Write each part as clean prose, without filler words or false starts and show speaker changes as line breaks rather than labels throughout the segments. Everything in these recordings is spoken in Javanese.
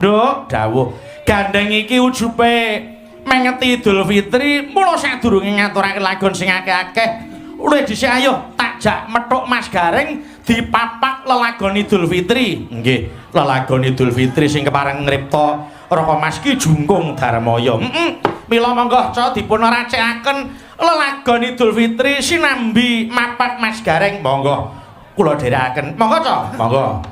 Nduk dawuh gandeng iki ujupe mengeti Idul Fitri mula sadurunge ngaturake lagon sing akeh-akeh luwih dhisik ayo takjak methuk Mas Gareng dipapak lelagon Idul Fitri. Nggih, lelagon Idul Fitri sing kepareng ngripta Raka Mas Ki Jungkung Darmaya. Mila monggo ca dipun racikaken lelagon Idul Fitri sinambi mapak Mas Gareng. Monggo kula dherekaken. Monggo ca, monggo.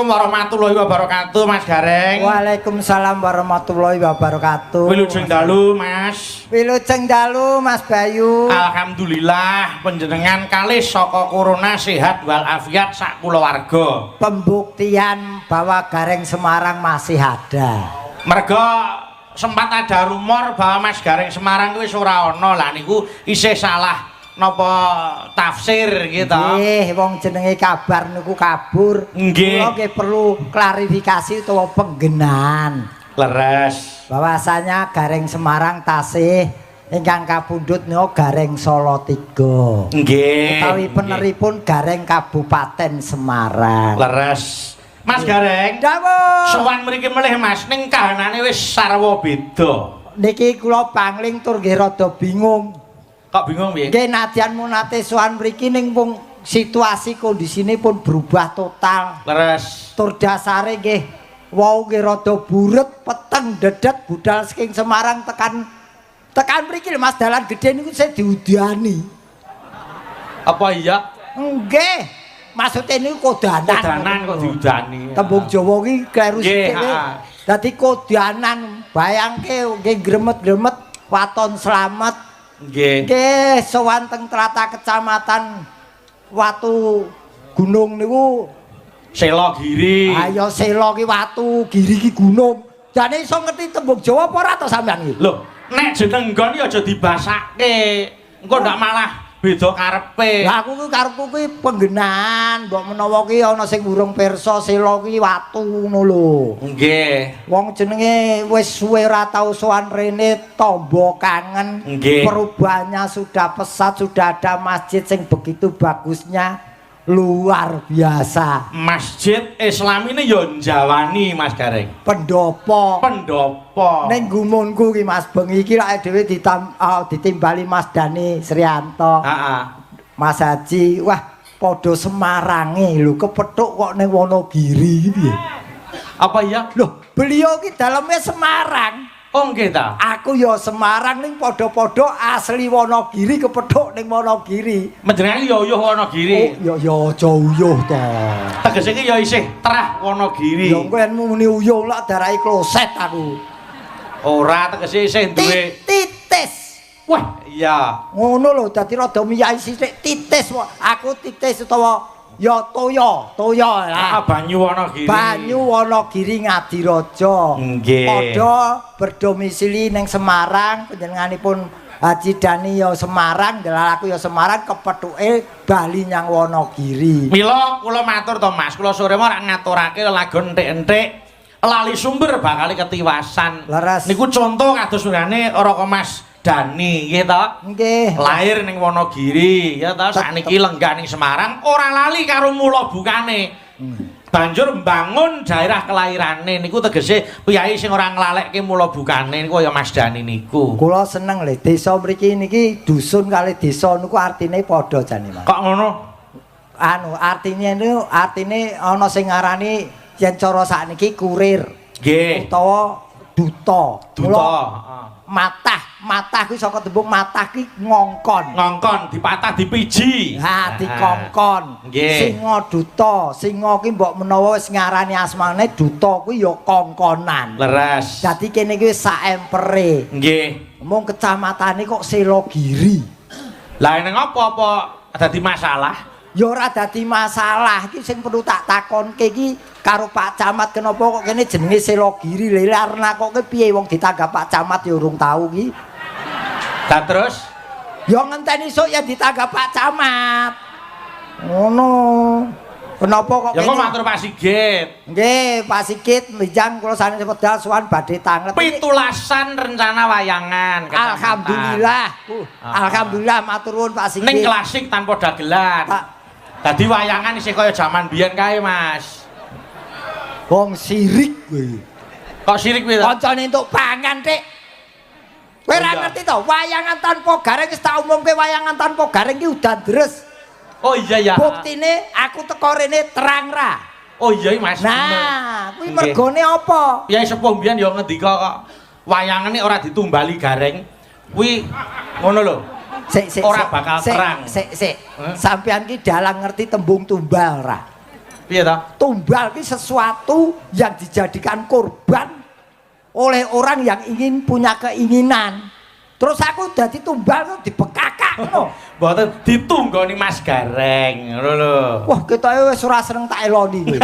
Warahmatullahi wabarakatuh, Mas Gareng.
Waalaikumsalam warahmatullahi wabarakatuh.
Wilujeng dalu, Mas.
Wilujeng dalu, Mas Bayu.
Alhamdulillah panjenengan kalih saka corona sehat walafiat sak kulawarga.
Pembuktian bahwa Gareng Semarang masih ada.
Merga sempat ada rumor bahwa Mas Gareng Semarang wis ora ana. Lah niku isih salah napa tafsir gitu.
Nggih, wong jenenge kabar niku kabur.
Nggih.
Kula nggih perlu klarifikasi utawa penggenan.
Leres.
Bahwasanya Gareng Semarang tasih ingkang kapundhut niku Gareng Solo 3.
Nggih.
Utawi peneripun Gareng Kabupaten Semarang.
Leres. Mas Gareng.
Dawuh.
Sowan mriki melih Mas ning kahanane wis sarwa beda.
Niki kula pangling tur nggih rada bingung.
Kok bingung piye?
Nggih nadyan munate sowan mriki ning wong situasi kondisine pun berubah total.
Leres.
Tur dasare nggih wau nggih rada buret, peteng, dedet budal saking Semarang tekan mriki lho Mas dalan gedhe niku saya diudani.
Apa iya?
Nggih. Maksudnya ini kodanan.
Kodanan kok diudani.
Tembung Jawa ki kleru
Nggih,
sithik. Dadi kodanan, bayangke nggih gremet-gremet waton slamet.
Nggih.
Nggih, sowan teng Trata Kecamatan Watu Gunung niku
Sela Giri.
Ayo sela ki watu, giri ki gunung. Jane iso ngerti tembung Jawa apa ora to sampean iki?
Lho, nek jeneng nggon ya aja dibasake. Engko ndak malah beda karepe.
Lah aku ki karepku ki penggenan, mbok menawa ki ana sing urung pirsa sela ki watu ngono lho.
Nggih.
Wong jenenge wis suwe ora tau sowan rene tombo kangen.
Nggih.
Perubahannya sudah pesat, sudah ada masjid sing begitu bagusnya. Luar biasa.
Masjid Islam ini ya njawani Mas Gareng.
Pendopo.
Pendopo.
Ning gumunku ki Mas bengi iki lak dhewe ditimbali Mas Dani Srianto.
Heeh.
Mas Haji, wah padha Semarange lho kepethuk kok ning Wonogiri iki piye?
Apa ya?
Loh, beliau ki dalamnya Semarang.
Oh nggih ta.
Aku ya Semarang ning padha-padha asli Wonogiri kepethuk ning Wonogiri.
Menjenengan ya uyuh Wonogiri.
Oh, ya aja uyuh to.
Tegese iki ya isih terah Wonogiri.
Ya kowe muni uyuh lak darahi kloset aku.
Ora tegese isih duwe
Titis.
wah, iya.
Ngono lho dadi rada miyai sithik titis. Aku titis utawa ya toya lah.
Banyu Wonogiri.
Banyu Wonogiri Ngadirojo.
Nggih.
Padha berdomisili ning Semarang, panjenenganipun Haji Dani ya Semarang, dalah aku ya Semarang kepethuke bali nyang Wonogiri.
Mila kula matur to Mas, kula sore ora ngaturake lagon entek-entek lali sumber bakal ketiwasan.
Leres.
Niku contoh kados surane ora kok Mas Dani nggih to.
Nggih.
Lahir ning Wonogiri ya to, sakniki lenggah ning Semarang ora lali karo mula bukane. Banjur mbangun daerah kelahirane niku tegese piyai sing ora nglalekke mula bukane niku ya Mas Dani niku.
Kula seneng lho desa mriki niki dusun kali desa niku artine padha jane Mas.
Kok ngono?
Anu artine niku artine ana sing ngarani yen cara sakniki kurir
Nggih.
utawa duta.
Duta.
Matah kuwi saka tembung matah ki ngongkon.
Ngongkon dipatah dipiji.
Ha dikongkon.
Nggih.
Singa duta. Singa ki mbok menawa wis ngarani asmane duta kuwi ya kongkonan.
Leres.
Dadi kene iki saempere.
Nggih.
Mung kecamatane kok Selogiri.
Lah ning apa dadi masalah?
Ya ora dadi masalah iki sing perlu tak takonke iki karo Pak Camat kenapa kok kene jenenge Selogiri lha arena kok piye wong ditanggap Pak Camat ya urung tau iki.
Lah terus
Ya ngenteni esuk ya ditanggap Pak Camat. Ngono. Kenapa kok
ya kok matur Pak Sigit.
Nggih, Pak Sigit mbijang kula sanes pedal sowan badhe tanget.
Pitulasan rencana wayangan.
Alhamdulillah. Alhamdulillah matur nuwun Pak Sigit.
Ning klasik tanpa dagelan. Dadi wayangan isih kaya jaman biyen kae, Mas.
Wong sirik kowe.
Kok sirik kuwi to?
Kancane entuk pangan, Dik. Kowe ora ngerti to, wayangan tanpa gareng wis tak umumke wayangan tanpa gareng ki udan deres.
Oh iya ya.
Buktine aku teko rene terang ra.
Oh iya Mas.
Nah, kuwi mergone apa?
Piyai sepuh mbiyen ya ngendika kok wayangane ora ditumbali gareng. Kuwi ngono lho. Ora bakal terang.
Sik. Sampeyan ki dalang ngerti tembung tumbal ora?
Piye to?
Tumbal ki sesuatu yang dijadikan korban oleh orang yang ingin punya keinginan. Terus aku dadi tumbal kok dibekakak ngono.
Mboten ditunggoni Mas Gareng, ngono lho.
Wah, ketoke wis ora seneng tak eloni kowe.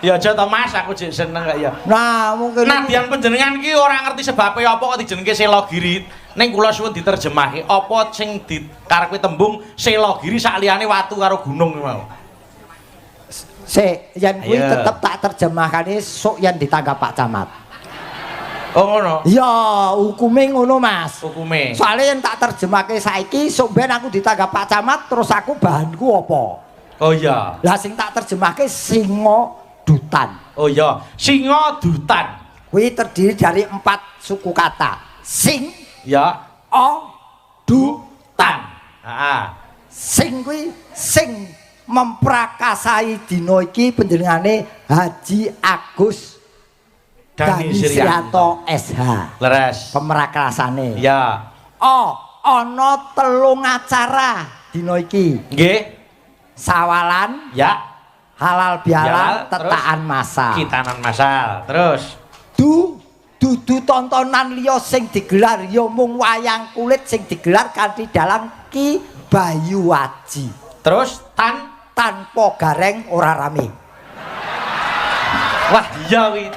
Ya aja to Mas, aku jek seneng kok ya.
Nah, mungkin
Nadyan panjenengan ki ora ngerti sebabe apa kok dijenengke Selogiri. Ning kula suwun diterjemahke apa sing dikarepe tembung Selogiri sak liyane watu karo gunung mau.
Sik, yen kuwi tetep tak terjemahkane sok yen ditanggap Pak Camat.
Oh ngono.
Ya, hukume ngono, Mas.
Hukume.
Soale yen tak terjemahke saiki sok ben aku ditanggap Pak Camat terus aku bahanku apa?
Oh iya.
Lah sing tak terjemahke singa dutan.
Oh iya, singa dutan.
Kuwi terdiri dari 4 suku kata. Sing,
Ya,
dutan.
Heeh.
Sing kuwi sing memprakasai dina iki panjenengane Haji Agus Dani Srianto SH.
Leres.
Pemrakasane.
Ya.
Ana 3 acara dina iki.
Nggih.
Sawalan,
Ya.
halal bihalal, tetakan masal.
Kitanan masal. Terus
Dudu tontonan liya sing digelar ya mung wayang kulit sing digelar kanthi dalang Ki Bayu Waji.
Terus
Tanpa gareng ora rame.
Wah, iya kuwi.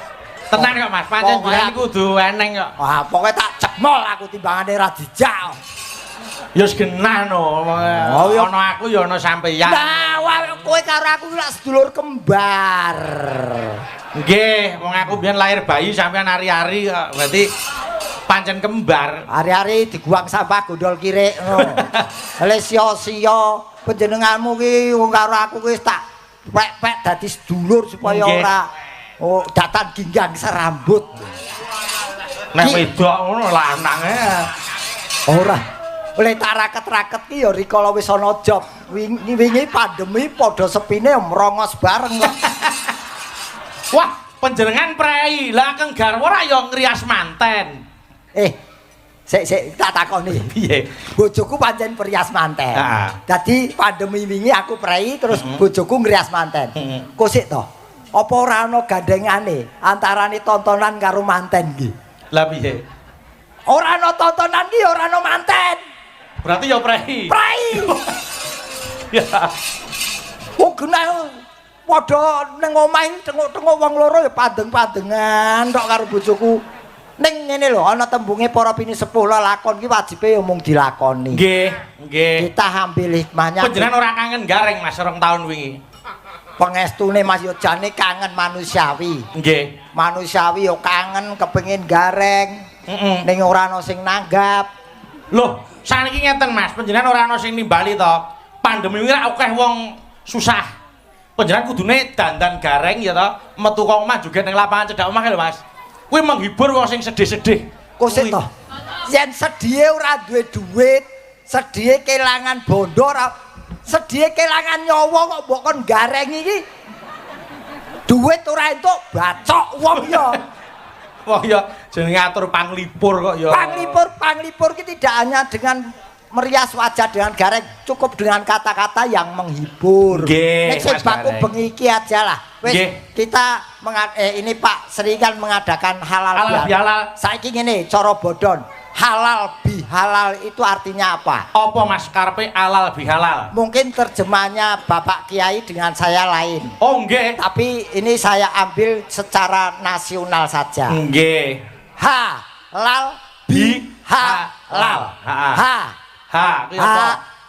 Tenang kok Mas, pancen jenengan kudu eneng kok.
Wah, pokoke tak jekmol aku timbangane ra dijak.
Ya wis genah no. Ana aku ya ana sampeyan.
Nah, kowe karo aku lak sedulur kembar.
Nggih, wong aku biyen lahir bayi sampeyan ari-ari kok. Berarti pancen kembar.
Ari-ari diguang sampah gondol kirik ngono. Le sia-sia panjenenganmu ki wong karo aku wis tak pek-pek dadi sedulur supaya ora datan ginggang serambut.
Nek wedok ngono lanange.
Ora. Oleh tak raket-raket ki ya rikala wis ana job. Wingi pandemi padha sepine merongos bareng kok.
Wah, panjenengan prei. Lah keng garwa ora ya ngrias manten.
Sik tak takoni.
Piye?
Bojoku pancen perias manten.
Heeh.
Dadi pandemi wingi aku prei terus bojoku ngrias manten. Kok sik to? Apa ora ana gandengane antarane tontonan karo manten iki?
Lah piye?
Ora ana tontonan iki ora ana manten.
Berarti ya prei.
Prei.
Ya.
Oh genah padha ning omah tengok-tengok wong loro ya padeng-padengan tok karo bojoku. Ning ngene lho ana tembunge para pinisepuh lakon ki wajibe ya mung dilakoni.
Nggih, nggih.
Kita ambil hikmahnya.
Panjenengan ora kangen gareng Mas rong taun wingi.
Pengestune Mas yo jane kangen manusiawi.
Nggih.
Manusiawi yo kangen kepengin gareng. Ning ora ana sing nanggap.
Loh, saniki ngeten Mas, panjenengan ora ana sing nimbali to. Pandemi wingi akeh wong susah. Panjenengan kudune dandan gareng ya to, metu kok omah juga ning lapangan cedhak omah lho Mas. Kuwi menghibur wong sing sedih-sedih.
Kok sik to? Yen sedhihe ora duwe duit, sedhihe kelangan bondo ora sedhihe kelangan nyawa kok mbok kon gareng iki. Duit ora entuk bacok wong ya.
Wah ya jenenge atur panglipur kok ya.
Panglipur ki tidak hanya dengan merias wajah dengan gareng, cukup dengan kata-kata yang menghibur.
Nggih.
Nek sing baku bengi iki aja lah. Wis kita ini Pak sering kan mengadakan halal bihalal. Saiki ngene cara bodon. Halal bihalal itu artinya apa?
Apa Mas karepe halal bihalal?
Mungkin terjemahnya Bapak Kiai dengan saya lain.
Oh nggih.
Tapi ini saya ambil secara nasional saja.
Nggih.
Halal bihalal.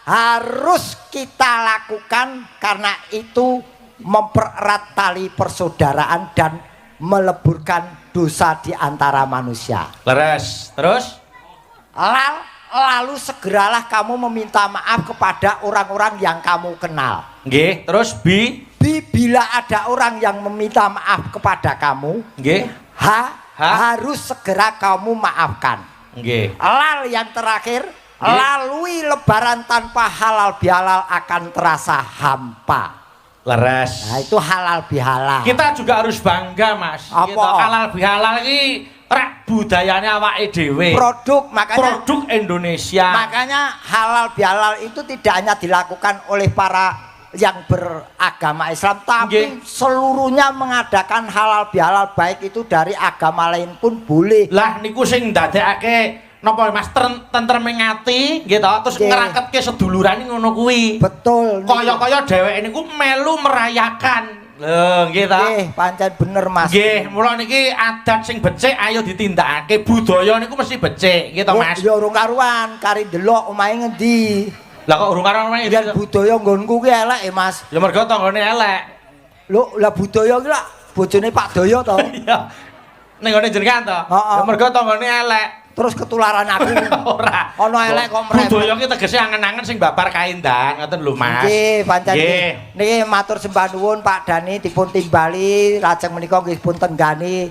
Harus kita lakukan karena itu mempererat tali persaudaraan dan meleburkan dosa di antara manusia.
Leres. Terus?
Lalu segeralah kamu meminta maaf kepada orang-orang yang kamu kenal.
Nggih, terus
bila ada orang yang meminta maaf kepada kamu,
nggih,
harus segera kamu maafkan.
Nggih.
Yang terakhir, lalui lebaran tanpa halal bihalal akan terasa hampa.
Leres.
Nah, itu halal bihalal.
Kita juga harus bangga, Mas.
Apa?
Gitu. Halal bihalal ini rek budayanya awake dhewe.
Produk
Indonesia.
Makanya halal bihalal itu tidak hanya dilakukan oleh para yang beragama Islam, tapi seluruhnya mengadakan halal bihalal, baik itu dari agama lain pun boleh.
Lah niku sing ndadekake napa Mas tentrem ati gitu terus ngrangketke sedulurane ngono kuwi.
Betul.
Kaya-kaya dheweke niku melu merayakan. Lho, nggih ta?
Nggih, pancen bener Mas.
Nggih, mula niki adat sing becik ayo ditindakake. Budaya niku mesti becik, nggih to Mas?
Ya urung karuan, kari delok omahe ngendi.
Lah kok urung karuan omahe?
Ya budaya nggonku ki elek Mas.
Ya mergo tanggane elek.
Lho, lah budaya ki lak bojone Pak Daya to.
Iya. Ning gone jenengan to. Ya mergo tanggane elek.
Terus ketularan aku.
Ora.
Ana elek kok mrep.
Budaya ki tegese angen-angen sing babar kaendan, ngoten lho Mas.
Nggih, pancen niki matur sembah nuwun Pak Dani dipun timbali lajeng menika nggih pun tenggani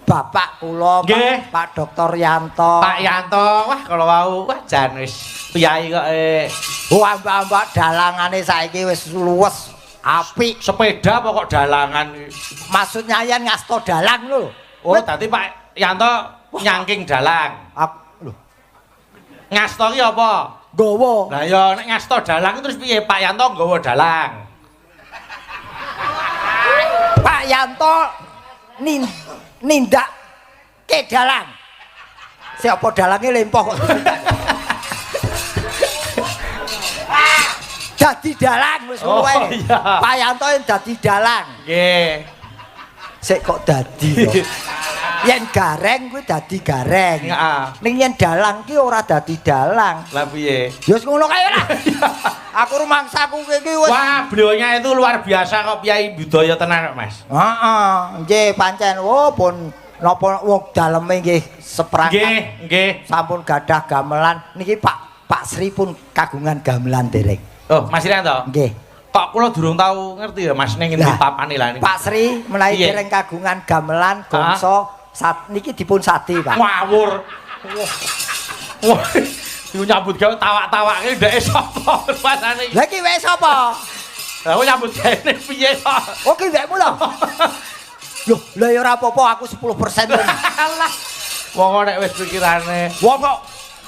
Bapak kula Pak Dr. Yanto.
Pak Yanto, wah kalau wau wah jan wis piyai kok
wah mbak dalangane saiki wis luwes apik.
Sepeda pokok dalangan.
Maksudnya yen ngasto dalang lho.
Oh, dadi Pak Yanto nyangking dalang.
Lho.
Ngasto ki apa?
Nggawa.
Lah ya nek ngasto dalang terus piye Pak Yanto nggawa dalang?
Pak Yanto nindak ke dalang. Siapa dalange lempoh kok. Dadi dalang wis kowe.
Iya.
Pak Yanto dadi dalang.
Nggih.
Sik kok dadi yo. Yen gareng kuwi dadi gareng.
Heeh.
Ning yen dalang ki ora dadi dalang.
Lah piye?
Ya wis ngono kae lah. Aku rumangsaku iki wis.
Wah, beliaunya itu luar biasa kok Kyai budaya tenan kok, Mas.
Heeh, nggih pancen pun napa wong daleme nggih seperangkat.
Nggih.
Sampun gadah gamelan niki Pak Sri pun kagungan gamelan dereng.
Oh, Mas Rianto.
Nggih.
Kok kula durung tahu ngerti ya Mas ning endi papane lah niki.
Pak Sri menawi dereng kagungan gamelan gongso niki dipun sadi, Pak.
Ngawur. Wah. Iku nyambut gawe tawak-tawake ndeke sapa rasane iki.
Lah iki wek sapa?
Lah kok nyambut gawe piye kok?
Oh ki wekmu lho. Loh, lah ya ora apa-apa aku 10%.
Alah. Wong nek wis pikirane.
Wong kok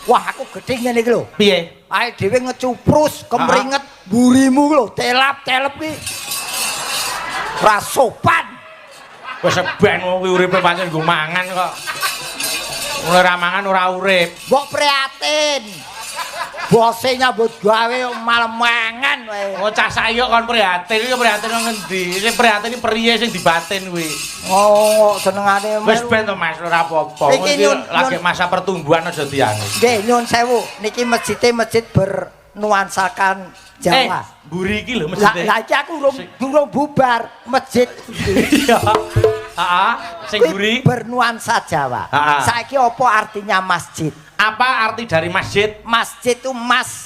wah aku gedhe ngene iki lho.
Piye?
Ae dhewe ngecuprus, kemringet burimu lho, telap-telep ki. Ra sopan.
Wis ben wong kuwi uripe pancen nggo mangan kok. Ora ra mangan ora urip.
Mbok prihatin. Bose nyambut gawe malah mangan wae.
Oh cah sayuk kon prihatin iki prihatin nang endi? Sing prihatin iki priye sing dibatin kuwi.
Oh, senengane
Wis ben to Mas ora apa-apa. Iki lagi masa pertumbuhan aja dianu.
Nggih, nyun sewu. Niki masjid bernuansakan Jawa.
Mburi iki lho masjid.
Lah iki aku durung bubar masjid.
Iya. Heeh, sing mburi
bernuansa Jawa. Saiki apa artinya masjid?
Apa arti dari masjid?
Masjid itu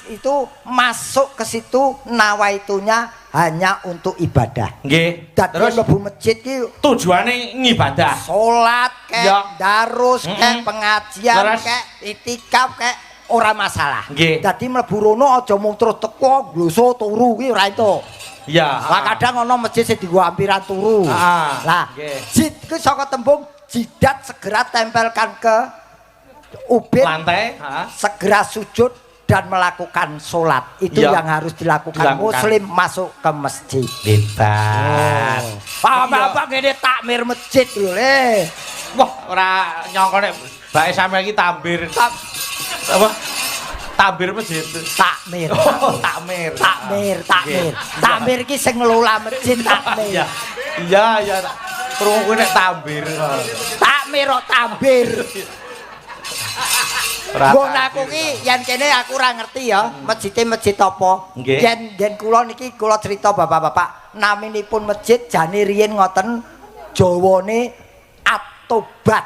itu masuk ke situ nawaitunya hanya untuk ibadah.
Nggih.
Terus mlebu masjid ki
tujuane ngibadah.
Salat kek, darus kek, pengajian kek, itikaf kek ora masalah. Dadi mlebu rono aja mung terus teko gloso turu kuwi ora itu.
Iya.
Lah kadang ana masjid sing dienggo ampiran turu. Lah, jid ku saka tembung jidat segera tempelkan ke ubin
lantai,
segera sujud dan melakukan sholat. Itu yang harus dilakukan muslim masuk ke masjid.
Hebat.
Apa-apa ngene takmir masjid lho le.
Wah, ora nyangka nek bae sampe iki tambir. Apa? Tambir masjid.
Takmir.
Oh, takmir.
Takmir iki sing ngelola masjid takmir.
Iya. Krungu nek tambir.
Takmir kok tambir. Nggon aku ki yen kene aku ora ngerti ya, masjid apa. Yen kula niki kula cerita bapak-bapak, naminipun masjid jane riyen ngoten Jawane Atobat.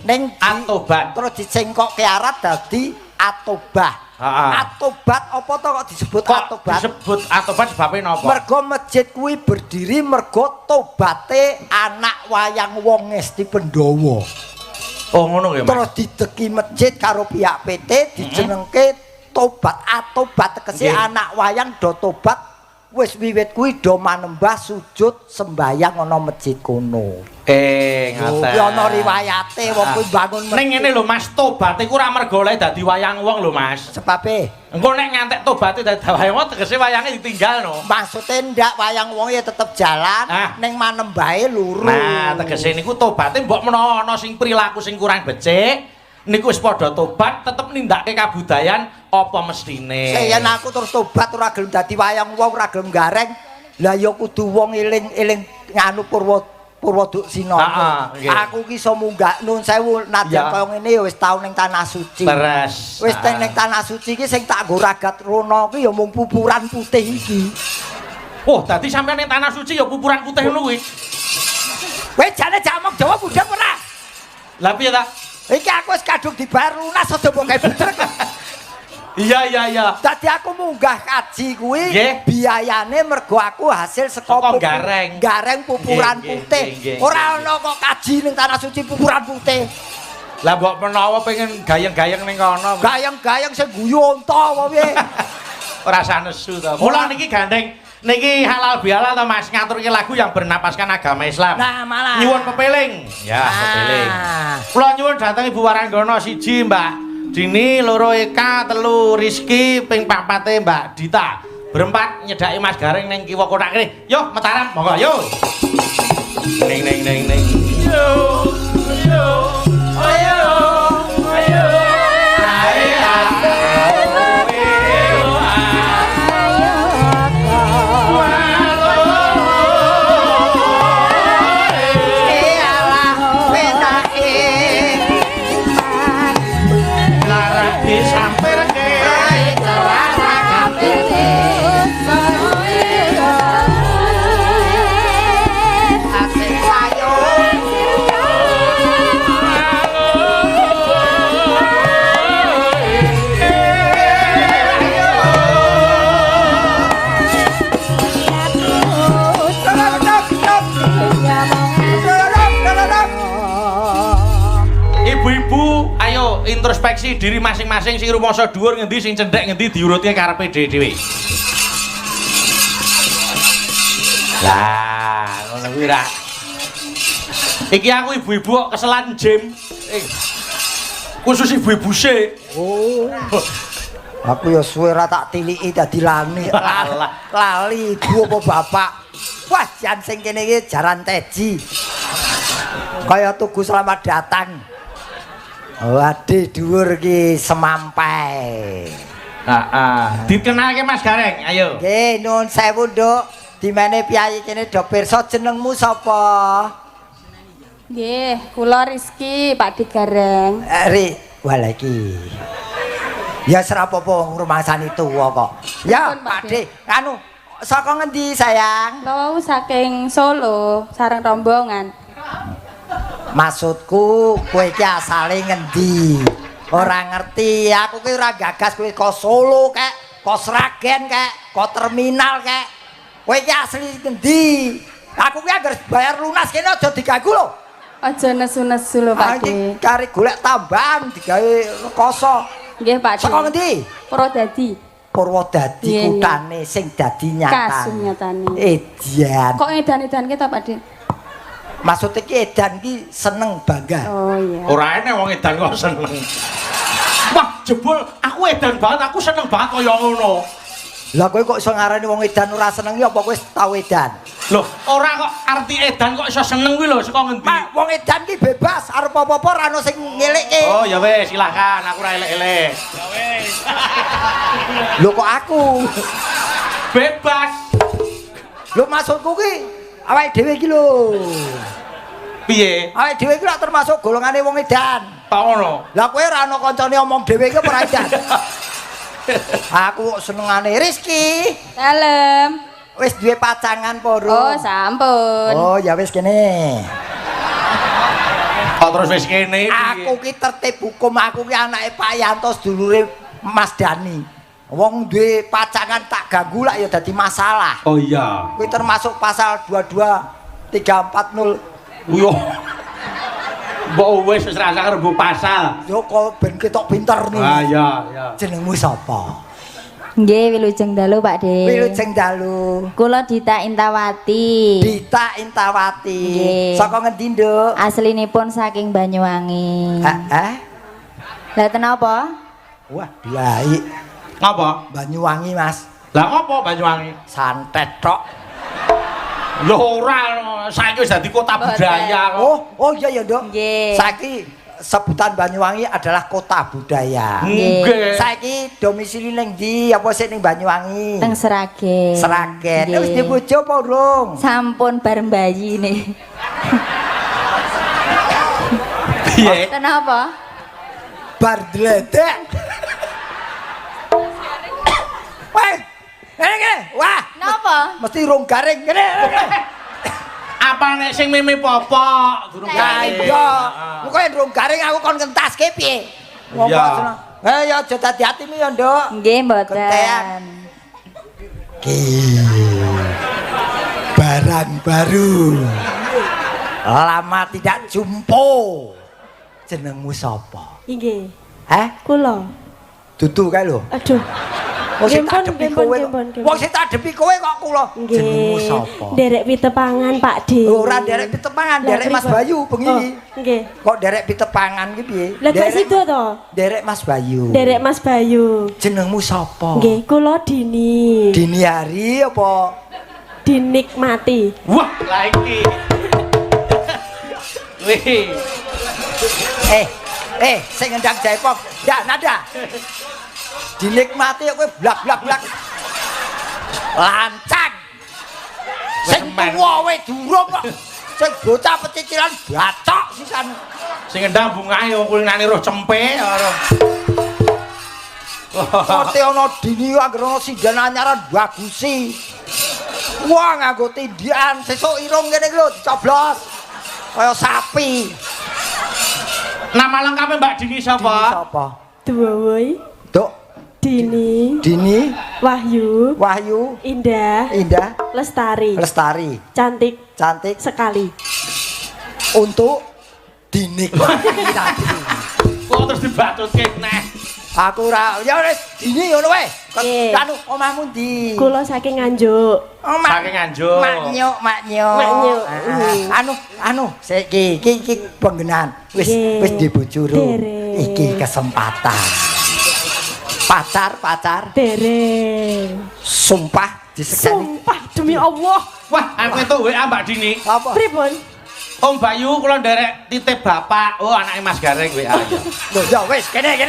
Ning
Atobat
terus dicengkokke arat dadi Atobah. Atobat apa to kok disebut Atobat?
Disebut Atobat sebabe napa?
Mergo masjid kuwi berdiri mergo tobate anak wayang wong Ngesti Pandhawa.
Oh ngono ya Mas.
Terus dideki masjid karo pihak PT dijenengke Tobat. Atobat tegese anak wayang do tobat wis wiwit kuwi do manembah sujud sembayang ana masjid kono.
Ngaten.
Kuwi ana riwayate wong kuwi bangun masjid.
Ning ngene lho Mas, tobat iku ora mergo oleh dadi wayang wong lho Mas.
Sebabe
engko nek ngantek tobate dadi wayang wong tegese wayange ditinggal no.
Maksude ndak wayang wong ya tetep jalan ning manembahe luru.
Nah, tegese niku tobate mbok menawa ana sing perilaku sing kurang becik, niku wis padha tobat tetep nindakake kabudayan apa mestine.
Yen aku terus tobat ora gelem dadi wayang wong, ora gelem gareng, lah ya kudu wong eling-eling nganu Purwoduk Sina. Aku ki iso munggah nun sewu nadyan kaya ngene ya wis tau ning tanah suci.
Leres.
Wis ning tanah suci ki sing tak nggo ragat rono ki ya mung pupuran putih iki.
Oh, dadi sampeyan ning tanah suci ya pupuran putih ngono kuwi.
Kowe jane jamok Jawa budhek ora?
Lah piye ta?
Iki aku wis kadung dibayar lunas aja mbok gawe budhek.
Iya.
Dadi aku munggah kaji kuwi biayane mergo aku hasil saka gareng pupuran putih. Ora ana kok kaji ning tanah suci pupuran putih.
Lah mbok menawa pengen gayeng-gayeng ning kono.
Gayeng-gayeng sing guyu unta apa piye?
Ora sanesu to. Mula niki gandeng niki halal bihalal to Mas ngaturke lagu yang bernapaskan agama Islam.
Nah, malah.
Nyuwun pepeling. Ya, pepeling. Kula nyuwun dhateng Ibu Waranggana 1 Mbak Dini, loro Eka, 3 Rizky, ping 4 Mbak Dita. Berempat nyedaki Mas Gareng ning kiwa kotak kene. Yo, Mataram, monggo yo. Ning. Yo. Ayo. introspeksi diri masing-masing sing rumangsa dhuwur ngendi sing cendhek ngendi diuruti karepe dhewe-dhewe. Lah, ngono kuwi ra. Iki aku ibu-ibu kok keselan gym. Khusus ibu-ibu sih.
Oh. Aku ya suwe ra tak tiliki dadi lali. Lali ibu apa bapak. Wah, jan sing kene iki jaran teji. Kaya tugu selamat datang. Waduh dhuwur iki semampai.
Heeh. Dikenalke Mas Gareng, ayo.
Nggih, nuwun sewu, Nduk. Dimene piyayi kene do pirsa jenengmu sapa?
Nggih, kula Rizky, Pak Dik Gareng.
Ri, wala iki. Ya serapopo ngrumasani tuwa kok. Ya,
Ampun, Pak
Pak Dik, anu saka ngendi sayang?
Lo saking Solo, sareng rombongan.
Maksudku kowe iki asale ngendi? Ora ngerti, aku ki ora gagas kowe kok Solo kek, kok Sragen kek, kok terminal kek. Kowe iki asli ngendi? Aku ki anggere bayar lunas kene aja diganggu lho.
Aja nesu-nesu lho Pak
Iki
Dik.
kari golek tambahan digawe rekoso.
Nggih Pak Dik.
Saka ngendi?
Purwodadi.
Purwodadi
Iya, iya.
kutane sing dadi nyata.
Kasus nyatane.
Edian.
Kok edan-edan kita Pak Dik?
Maksud iki edan ki seneng bangga.
Oh iya.
Ora enek wong edan kok seneng. Wah, jebul aku edan banget, aku seneng banget kaya ngono.
Lah kowe kok iso ngarani wong edan ora seneng ya apa kowe wis tau edan?
Loh, ora kok arti edan kok iso seneng kuwi lho, saka ngendi?
Mak, wong edan ki bebas, arep apa-apa ora ono sing ngelikke.
Oh, ya wis, silakan, aku ora elek-elek.
Lho kok aku?
Bebas.
Lho maksudku ki awake dhewe iki lho.
Piye?
Awake dhewe iki lak termasuk golongane wong edan.
Tak ngono.
Lah kowe ora ono kancane omong dhewe iki ora edan. Aku kok senengane Rizky.
Dalem.
Wis duwe pacangan apa
Oh, sampun.
Oh, ya wis kene.
Kok terus wis kene piye?
Aku ki tertib hukum, aku ki anake Pak Yanto sedulure Mas Dani. Wong duwe pacangan tak ganggu lak ya dadi masalah.
Oh iya.
Kuwi termasuk pasal 22 340.
Yo. Mbok wis rasa karo mbok pasal.
Yo kok ben ketok pinter nih.
Ah iya, iya.
Jenengmu sapa?
Nggih, Wilujeng dalu Pak Dik.
Wilujeng dalu.
Kula Dita Intawati.
Dita Intawati.
Nggih.
Saka ngendi, Nduk?
Aslinipun saking Banyuwangi. Lah ten apa?
Wah, baik.
Ngapa?
Banyuwangi, Mas.
Lah ngopo Banyuwangi?
Santet tok.
Lho ora, saiki wis dadi kota budaya kok.
Oh iya ya, Nduk.
Nggih.
Saiki sebutan Banyuwangi adalah kota budaya.
Nggih.
Saiki domisili ning ndi? Apa sik ning Banyuwangi?
Teng Sragen.
Sragen.
Nggih.
Wis dibojo apa urung?
Sampun bar mbayi nih.
Piye?
Ten apa?
Bar dledek. Wah. Ngene. Wah.
Napa?
Mesti rong garing ngene.
Apa nek sing meme popok durung
Ya
garing?
iya. Kok kowe rong garing aku kon ngentaske piye? Ngomong
Iya.
seneng. Ya aja dadi atimu ya, Nduk.
Nggih mboten.
Kentean. Barang baru. Lama tidak jumpa. Jenengmu sapa?
Inggih,
Kula.
kula.
Dudu kae lho.
Aduh.
Wong sing
Nggih,
tak
pun,
adepi
nggih, pun,
kowe.
nggih, pun, nggih,
Wong
pun.
sing tak adepi kowe kok kula. Jenengmu sapa?
Derek Pitepangan Pak Dik.
Ora derek pitepangan,
Lah,
derek Mas
kenapa?
Bayu bengi.
Oh, nggih.
Kok derek pitepangan ki piye?
Lah gak sido to?
Derek Mas Bayu.
Derek Mas Bayu.
Jenengmu sapa?
Nggih, kula Dini.
Dini hari apa?
Dinikmati.
Wah, lah iki. Wih.
Sing ngendang jaipong. Ya, nada. Dinikmati kowe blak-blak-blak. Lancang. Sing
Wemen.
tuwa we durung kok. Sing bocah pecicilan bacok sisan.
Sing ngendang bungae wong kulinane roh cempe karo.
Kote ana dini anggere ana sindan anyaran bagusi. Wah nganggo tindian sesuk irung kene iki lho dicoblos. Kaya sapi.
Nama lengkapnya Mbak Dini
Dini
sapa?
sapa?
Duwuy.
Duk,
Dini.
Dini,
Wahyu.
Wahyu,
Indah.
Indah,
Lestari.
Lestari,
Cantik
cantik
sekali.
untuk dinikmati tadi.
kok terus dibatutke neh.
Aku ora ya wis dini ngono wae.
Nggih.
Anu omahmu ndi?
Kula saking Nganjuk.
Saking Nganjuk.
Maknyuk. Anu, sik iki penggenaan. Wis
Nggih.
dibojoro.
Dereng.
Iki kesempatan. Pacar.
Dereng.
Sumpah disekani.
Sumpah demi Allah.
Wah, aku itu WA Mbak Dini.
Apa?
Pripun?
Om Bayu kula nderek titip bapak. Oh, anake Mas Gareng WA.
Loh, ya wis kene.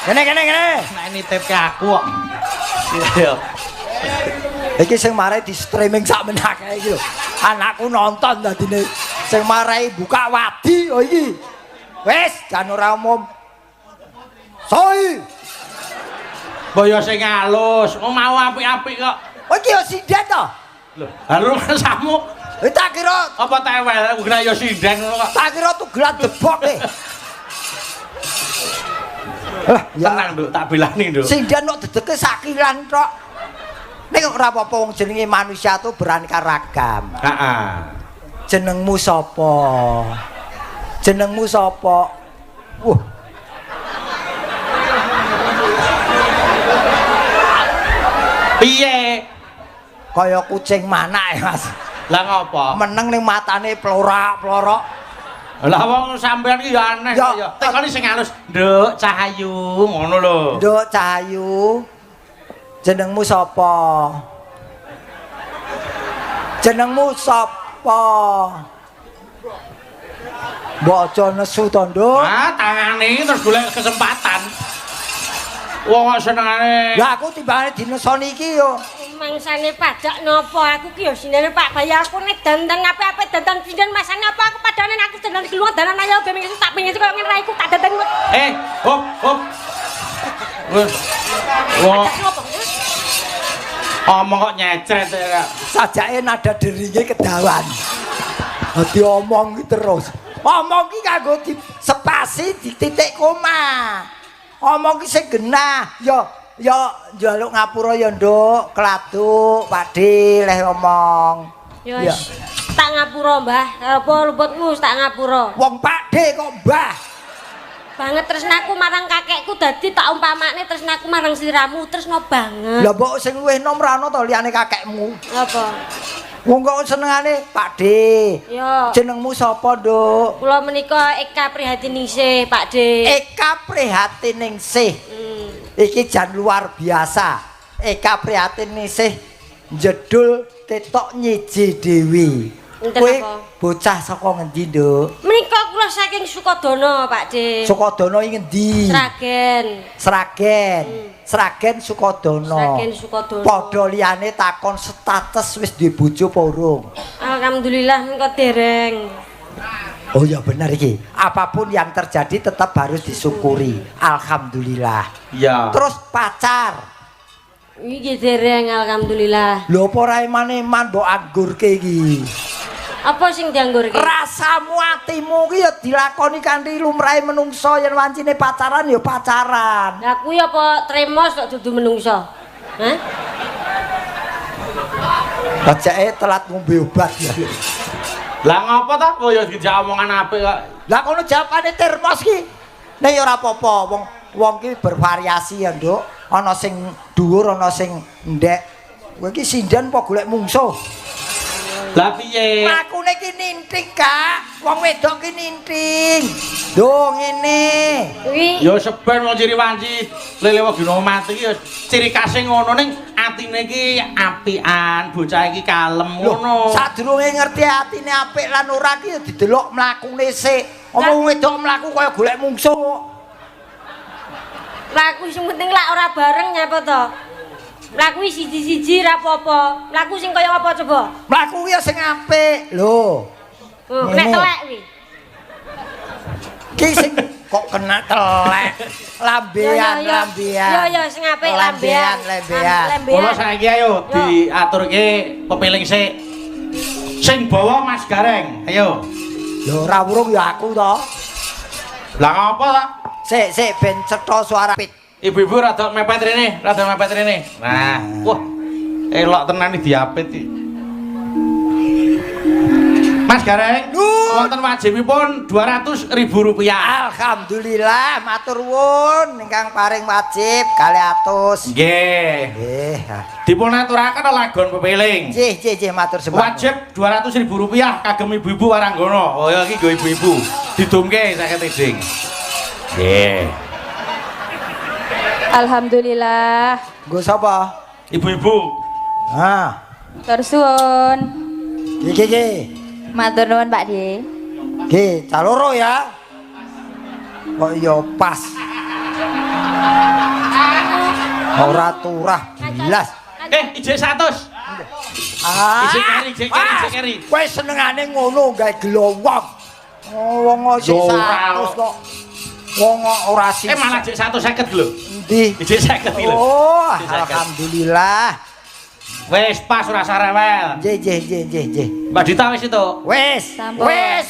Nek nitip ke aku kok. Iya.
Iki sing marai di streaming sak menake iki lho. Anakku nonton dadine sing marai buka wadi oh iki. Wis jan ora umum. Soi.
Boyo sing halus, mau apik-apik kok.
Oh iki yo sinden to.
Lho, halo samu.
Tak kira
Apa tewel kena yo sinden ngono kok.
tak kira tugelan debok e.
Tenang, Nduk, tak bilani, Nduk.
Sinden kok dedeke sakilan tok. Nek ora apa-apa wong jenenge manusia tuh beraneka ragam.
Heeh.
Jenengmu sapa? Wah.
Piye?
Kaya kucing manak Mas.
Lah ngopo?
Meneng ning matane plorak-plorok.
Lah wong sampean ki ya aneh
Ya.
ya. Tekoni sing halus, Nduk, Cahayu, ngono lho.
Nduk Cahayu. Jenengmu sapa? Mbok aja nesu to, Nduk.
Ah, tangane terus golek kesempatan. Wong kok senengane.
Lah aku timbangane dinesoni iki yo.
Mangsane pajak napa aku ki yo sinene Pak Bayu aku nek dandan apik-apik dandan sinden masane apa aku padane aku dandan iki luwih dandan ayo ben iki tak pengen kok ngene iku tak dandan.
Hop. Wes. Wong
Napa?
omong kok nyecret ya.
Sajake nada deringe kedawan. Dadi omong ki terus. Omong ki kanggo di spasi di titik koma. Omong ki sing genah. Ya njaluk ngapura ya, Nduk. Kladuk, Pakde leh omong.
Ya wis. Tak ngapura, Mbah. Apa luputmu tak ngapura.
Wong Pakde kok Mbah.
Banget tresnaku marang kakekku dadi tak umpamakne tresnaku marang sliramu tresno banget.
Lah mbok sing luwih nom ra ono to liyane kakekmu.
Apa?
Wong kok senengane Pakde.
Ya.
Jenengmu sapa, Nduk?
Kula menika Eka Prihatiningsih, Pakde.
Eka Prihatiningsih. Iki jan luar biasa. Eka Prihatiningsih jedul ketok nyiji dewi.
Enten
Kowe
apa?
bocah saka ngendi, Nduk?
Menika kula saking Sukodono, Pakde.
Sukodono iki ngendi?
Sragen.
Sragen Sukodono.
Sragen Sukodono.
Padha liyane takon status wis duwe bojo apa urung?
Alhamdulillah menika dereng.
Oh ya benar iki. Apapun yang terjadi tetap harus disyukuri. Alhamdulillah.
Iya.
Terus pacar.
Iki dereng alhamdulillah.
Lho apa ora eman-eman mbok anggurke iki?
Apa sing dianggurke?
Rasamu atimu ki ya dilakoni kanthi lumrahe menungso yen wancine pacaran ya pacaran.
Lah kuwi apa tremos kok dudu menungso? Hah?
Bajake telat ngombe obat ya.
Lah ngopo ta? Oh ya dijak omongan apik kok.
Lah kono jawabane termos ki. Nek ya ora apa-apa, wong ki bervariasi ya, Nduk. Ana sing dhuwur, ana sing ndek. Kowe iki sinden apa golek mungsuh?
Lah piye?
Lakune ki ninting, Kak. Wong wedok ki ninting. Lho ngene.
Kuwi
Ya seben wong ciri wanci lele wegino mati ki ya ciri khase ngono ning atine iki apian, bocah iki kalem ngono.
Sadurunge ngerti atine apik lan ora ki ya didelok mlakune sik. Omong wedok mlaku kaya golek mungsuh.
laku sing penting lak ora bareng nyapa to? Mlaku siji-siji ra apa-apa. Mlaku sing kaya apa coba?
Mlaku ki ya sing apik. Lho.
Nek telek kuwi.
Ki sing kok kena telek. Lambean.
Ya sing apik lambean.
Kula saiki ayo diaturke pepiling sik. Sing bawa Mas Gareng. Ayo.
Ya ora urung ya aku to.
Lah ngapa ta?
Sik ben cetha suara pit.
Ibu-ibu rada mepet rene. Nah, wah. Elok tenan iki diapit iki. Mas Gareng,
Nun.
wonten wajibipun Rp200.000.
Alhamdulillah, matur nuwun ingkang paring wajib 200.
Nggih.
Nggih.
Dipun aturaken lagon pepeling.
Nggih, matur sembah.
Wajib Rp200.000 kagem ibu-ibu Waranggono. Oh ya iki nggo ibu-ibu. Didumke 50 ding. Nggih.
Alhamdulillah.
Nggo sapa?
Ibu-ibu.
Ah.
Tur suwun.
Nggih.
Matur nuwun Pak De.
Nggih, caloro ya. Kok iya pas. Ora turah belas.
Ijek 100. Ijek keri.
Kowe senengane ngono gawe glowong. Wong ijek 100 kok. Wong ora sisa.
Malah ijek 150 lho.
Endi?
Ijek 50 lho.
Oh,
Ijek 50.
alhamdulillah.
Wis pas ora sarewel.
Nggih.
Mbak Dita wis itu.
Wis.
Sampun.
Wis.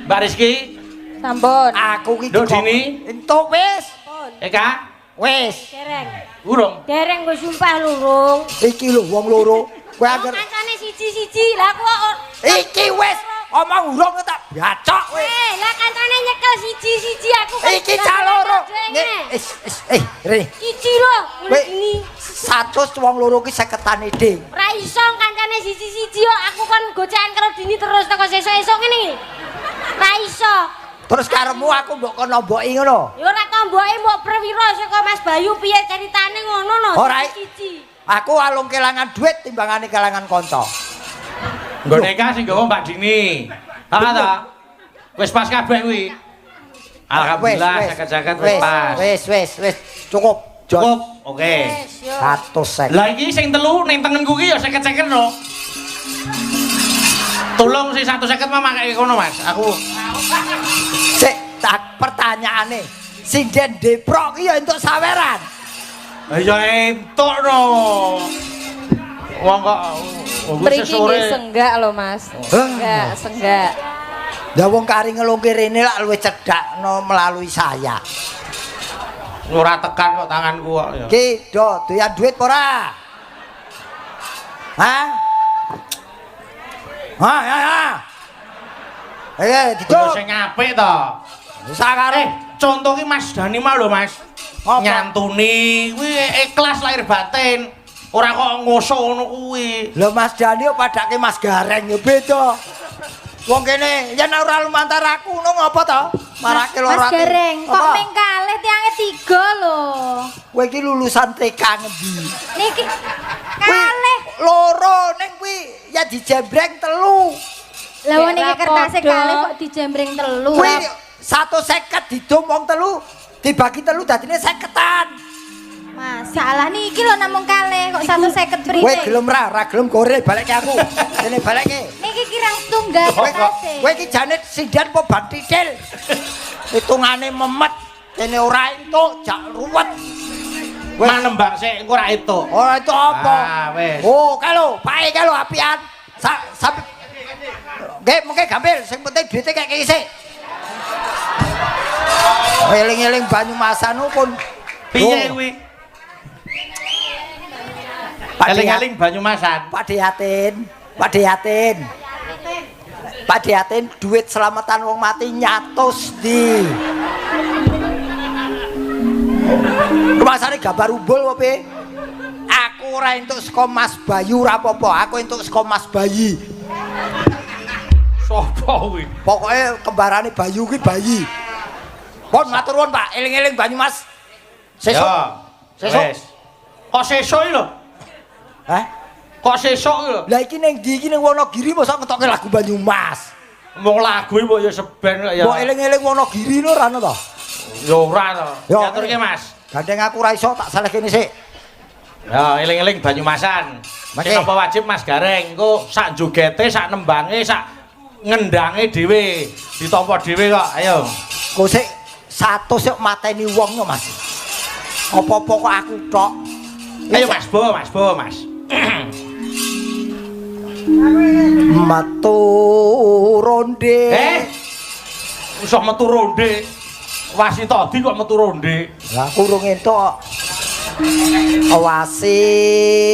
Mbak Rizky,
Sampun.
Aku ki
Nduk Dini?
entuk wis.
Eka,
Wis.
Dereng.
urung.
Dereng gue sumpah lurung.
Iki lho wong loro. Kowe
Oh,
anggere
kancane siji-siji. Lah kok
iki wis omong urung tak bacok kowe.
lah kancane nyekel siji-siji aku kan.
Iki caloro. Rene.
Siji lho,
Kowe
ini.
100 wong loro ki 50-ane ding.
Ora iso kancane siji-siji kok aku kan gocekan karo Dini terus teko sesuk-esuk ngene. Ora iso.
Terus karemu aku mbok kono mboki ngono.
Ya ora tomboke mbok prewira saka Mas Bayu piye ceritane ngono no.
Ora.
Siji.
Aku alung kelangan duit timbangane kelangan kanca.
Nggo Eka sing nggawa Mbak Dini. Ta. Wis pas kabeh kuwi. Alhamdulillah jaket-jaket wis pas.
Wis. Cukup.
Cukup. Oke.
Wes yo.
100
Lah iki sing telu ning tengenku ki ya 50-50 no. Tolong sing 150 mah makake kono Mas. Aku
Sik tak pertanyaane. Sinden Deprok ki ya entuk saweran.
ya entuk no. Wong kok
Mriki nggih senggak lho Mas. Senggak.
Ya wong kari ngelungke rene lak luwih cedhak no melalui saya.
ora tekan kok tanganku kok ya.
Ki, do doyan duit apa ora? Hah? Ha.
Kudu sing apik to.
Sakare
Contoh ki Mas Dani mah lho Mas.
Apa?
Nyantuni kuwi ikhlas lahir batin. Ora kok ngoso ngono kuwi.
lho Mas Dani padake Mas Gareng ya beda. Wong kene yen ora lumantar aku ngono ngopo to? Marake loro
Mas
ati.
Gareng, kok
Apa?
ming kalih tiange 3 lho.
Kowe iki lulusan TK ngendi?
Niki
Kuwi
kalih.
loro ning kuwi ya dijembreng 3.
Lah wong niki
Ora
kertase
podo.
kalih kok dijembreng 3.
Kuwi 150 didum wong 3 dibagi 3 dadine 50-an.
Masalah niki lho namung kalih kok 150
Kowe
priwe.
gelem ra gelem gore balekke aku. Dene balekke.
Niki kirang setunggal kertase.
Kowe iki jane sindan apa ban titil? Hitungane memet. Dene ora entuk jak ruwet. Kowe
Manembang sik engko ora entuk.
ora itu apa?
Ah, wis.
Oh, kalau pae kalau apian. Sampe nggih mengke gampil, sing penting duite kek isik. Eling-eling Banyumasan pun
Piye kuwi? Eling-eling Banyumasan.
Pak Deatin, duit selamatan wong mati nyatus di. Rumasane gambar umbul apa? Aku ora entuk saka Mas Bayu ora apa-apa, aku entuk saka Mas Bayi.
Sopo kuwi?
Pokoke kembarane Bayu ki bayi. Pon matur nuwun Pak, eling-eling Banyumas. Sesuk. Sesuk.
Wis. Kok sesuk iki lho?
Hah?
Kok sesuk iki lho?
Lah iki ning ndi iki ning Wonogiri mosok ngetokke lagu Banyumas.
Wong lagu iki mbok ya seben kok ya.
Mbok eling-eling Wonogiri lho ra ono to?
Ya ora to.
Yo.
Diaturke Mas.
Gandeng aku ra iso tak saleh kene sik.
Ya eling-eling Banyumasan.
Oke.
Sing apa wajib Mas Gareng engko sak jogete, sak nembange, sak ngendange dhewe. Ditampa dhewe kok. Ayo.
Kok sik 100 sik mateni wong yo Mas. Apa-apa kok aku tok.
Ayo Mas, bawa Mas.
Matur ronde.
Usah metu ronde. Wasita di kok metu ronde.
Lah aku urung entuk kok. wasitati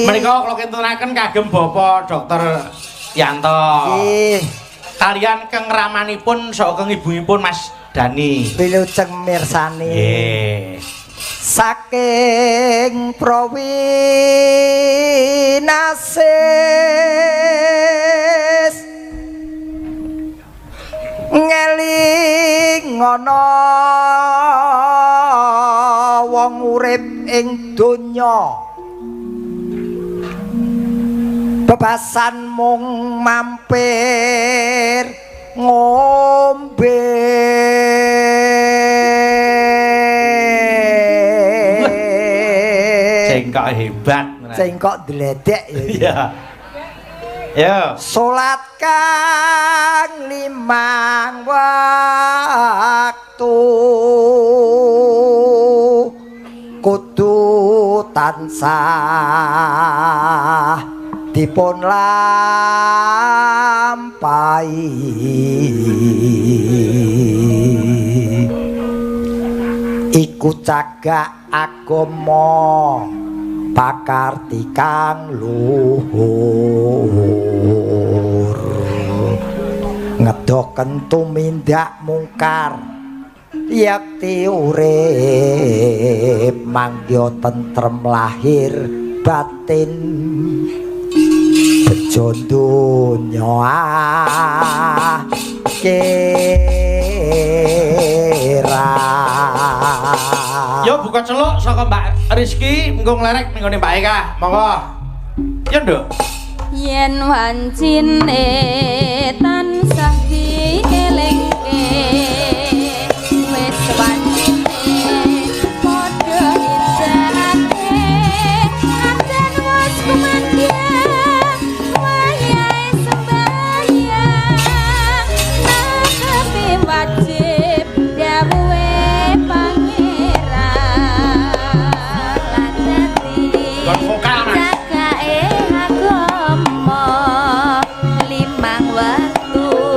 menika kula kintunaken kagem Bapak Dokter Yanto
nggih
kalian keng ramanipun saha keng ibunipun Mas Dani
wilujeng mirsani
nggih
saking Prawinasis ngeling ana wong urip ing donya bebasan mung mampir ngombe
cengkok hebat
cengkok dledek ya
ya
salat kang 5 waktu kudu tansah dipun lampahi iku cagak agama pakarti kang luhur ngedoken tumindak mungkar yakti urip mangya tentrem lahir batin bejo donya kira
yo buka celuk saka Mbak Rizky engko nglerek ning ngene Mbak Eka monggo yo nduk
Yen wancine tansah dielingke wis wancine padha injake anjen wis kumandhang wayahe sembahyang nakepe wajib dawuhe pangeran lan dadi
kon vokal Mas
Jagae agama 5 waktu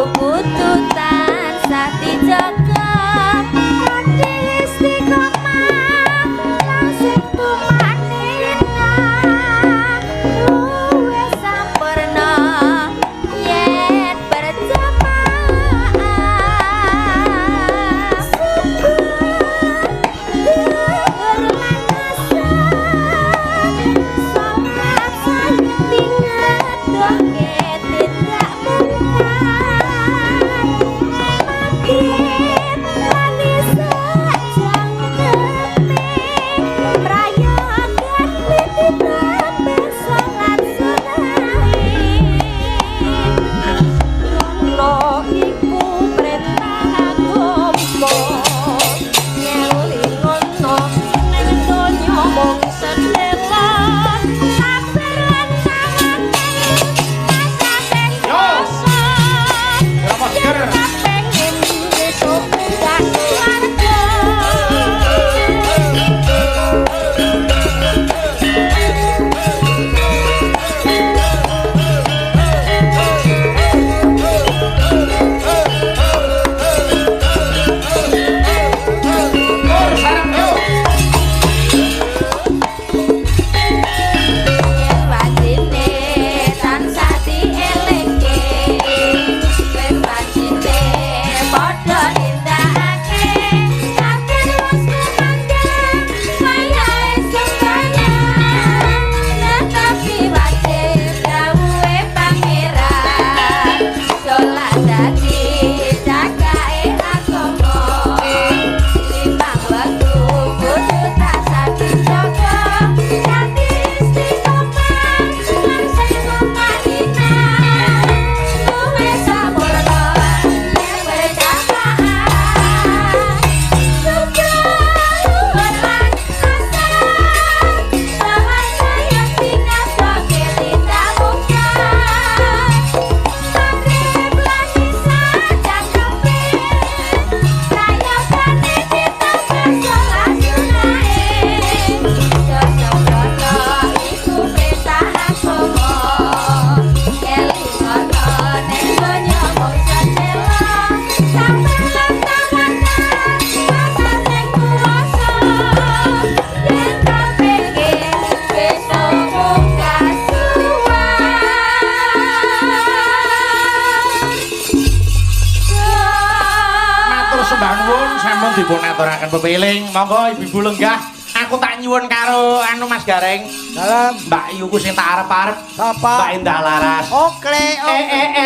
Nyuwun dipun aturaken pepiling. Monggo Ibu lenggah. Aku tak nyuwun karo anu Mas Gareng.
Dalam
Mbak Yu ku sing tak arep-arep.
Sapa?
Mbak Indah Laras.
Oke,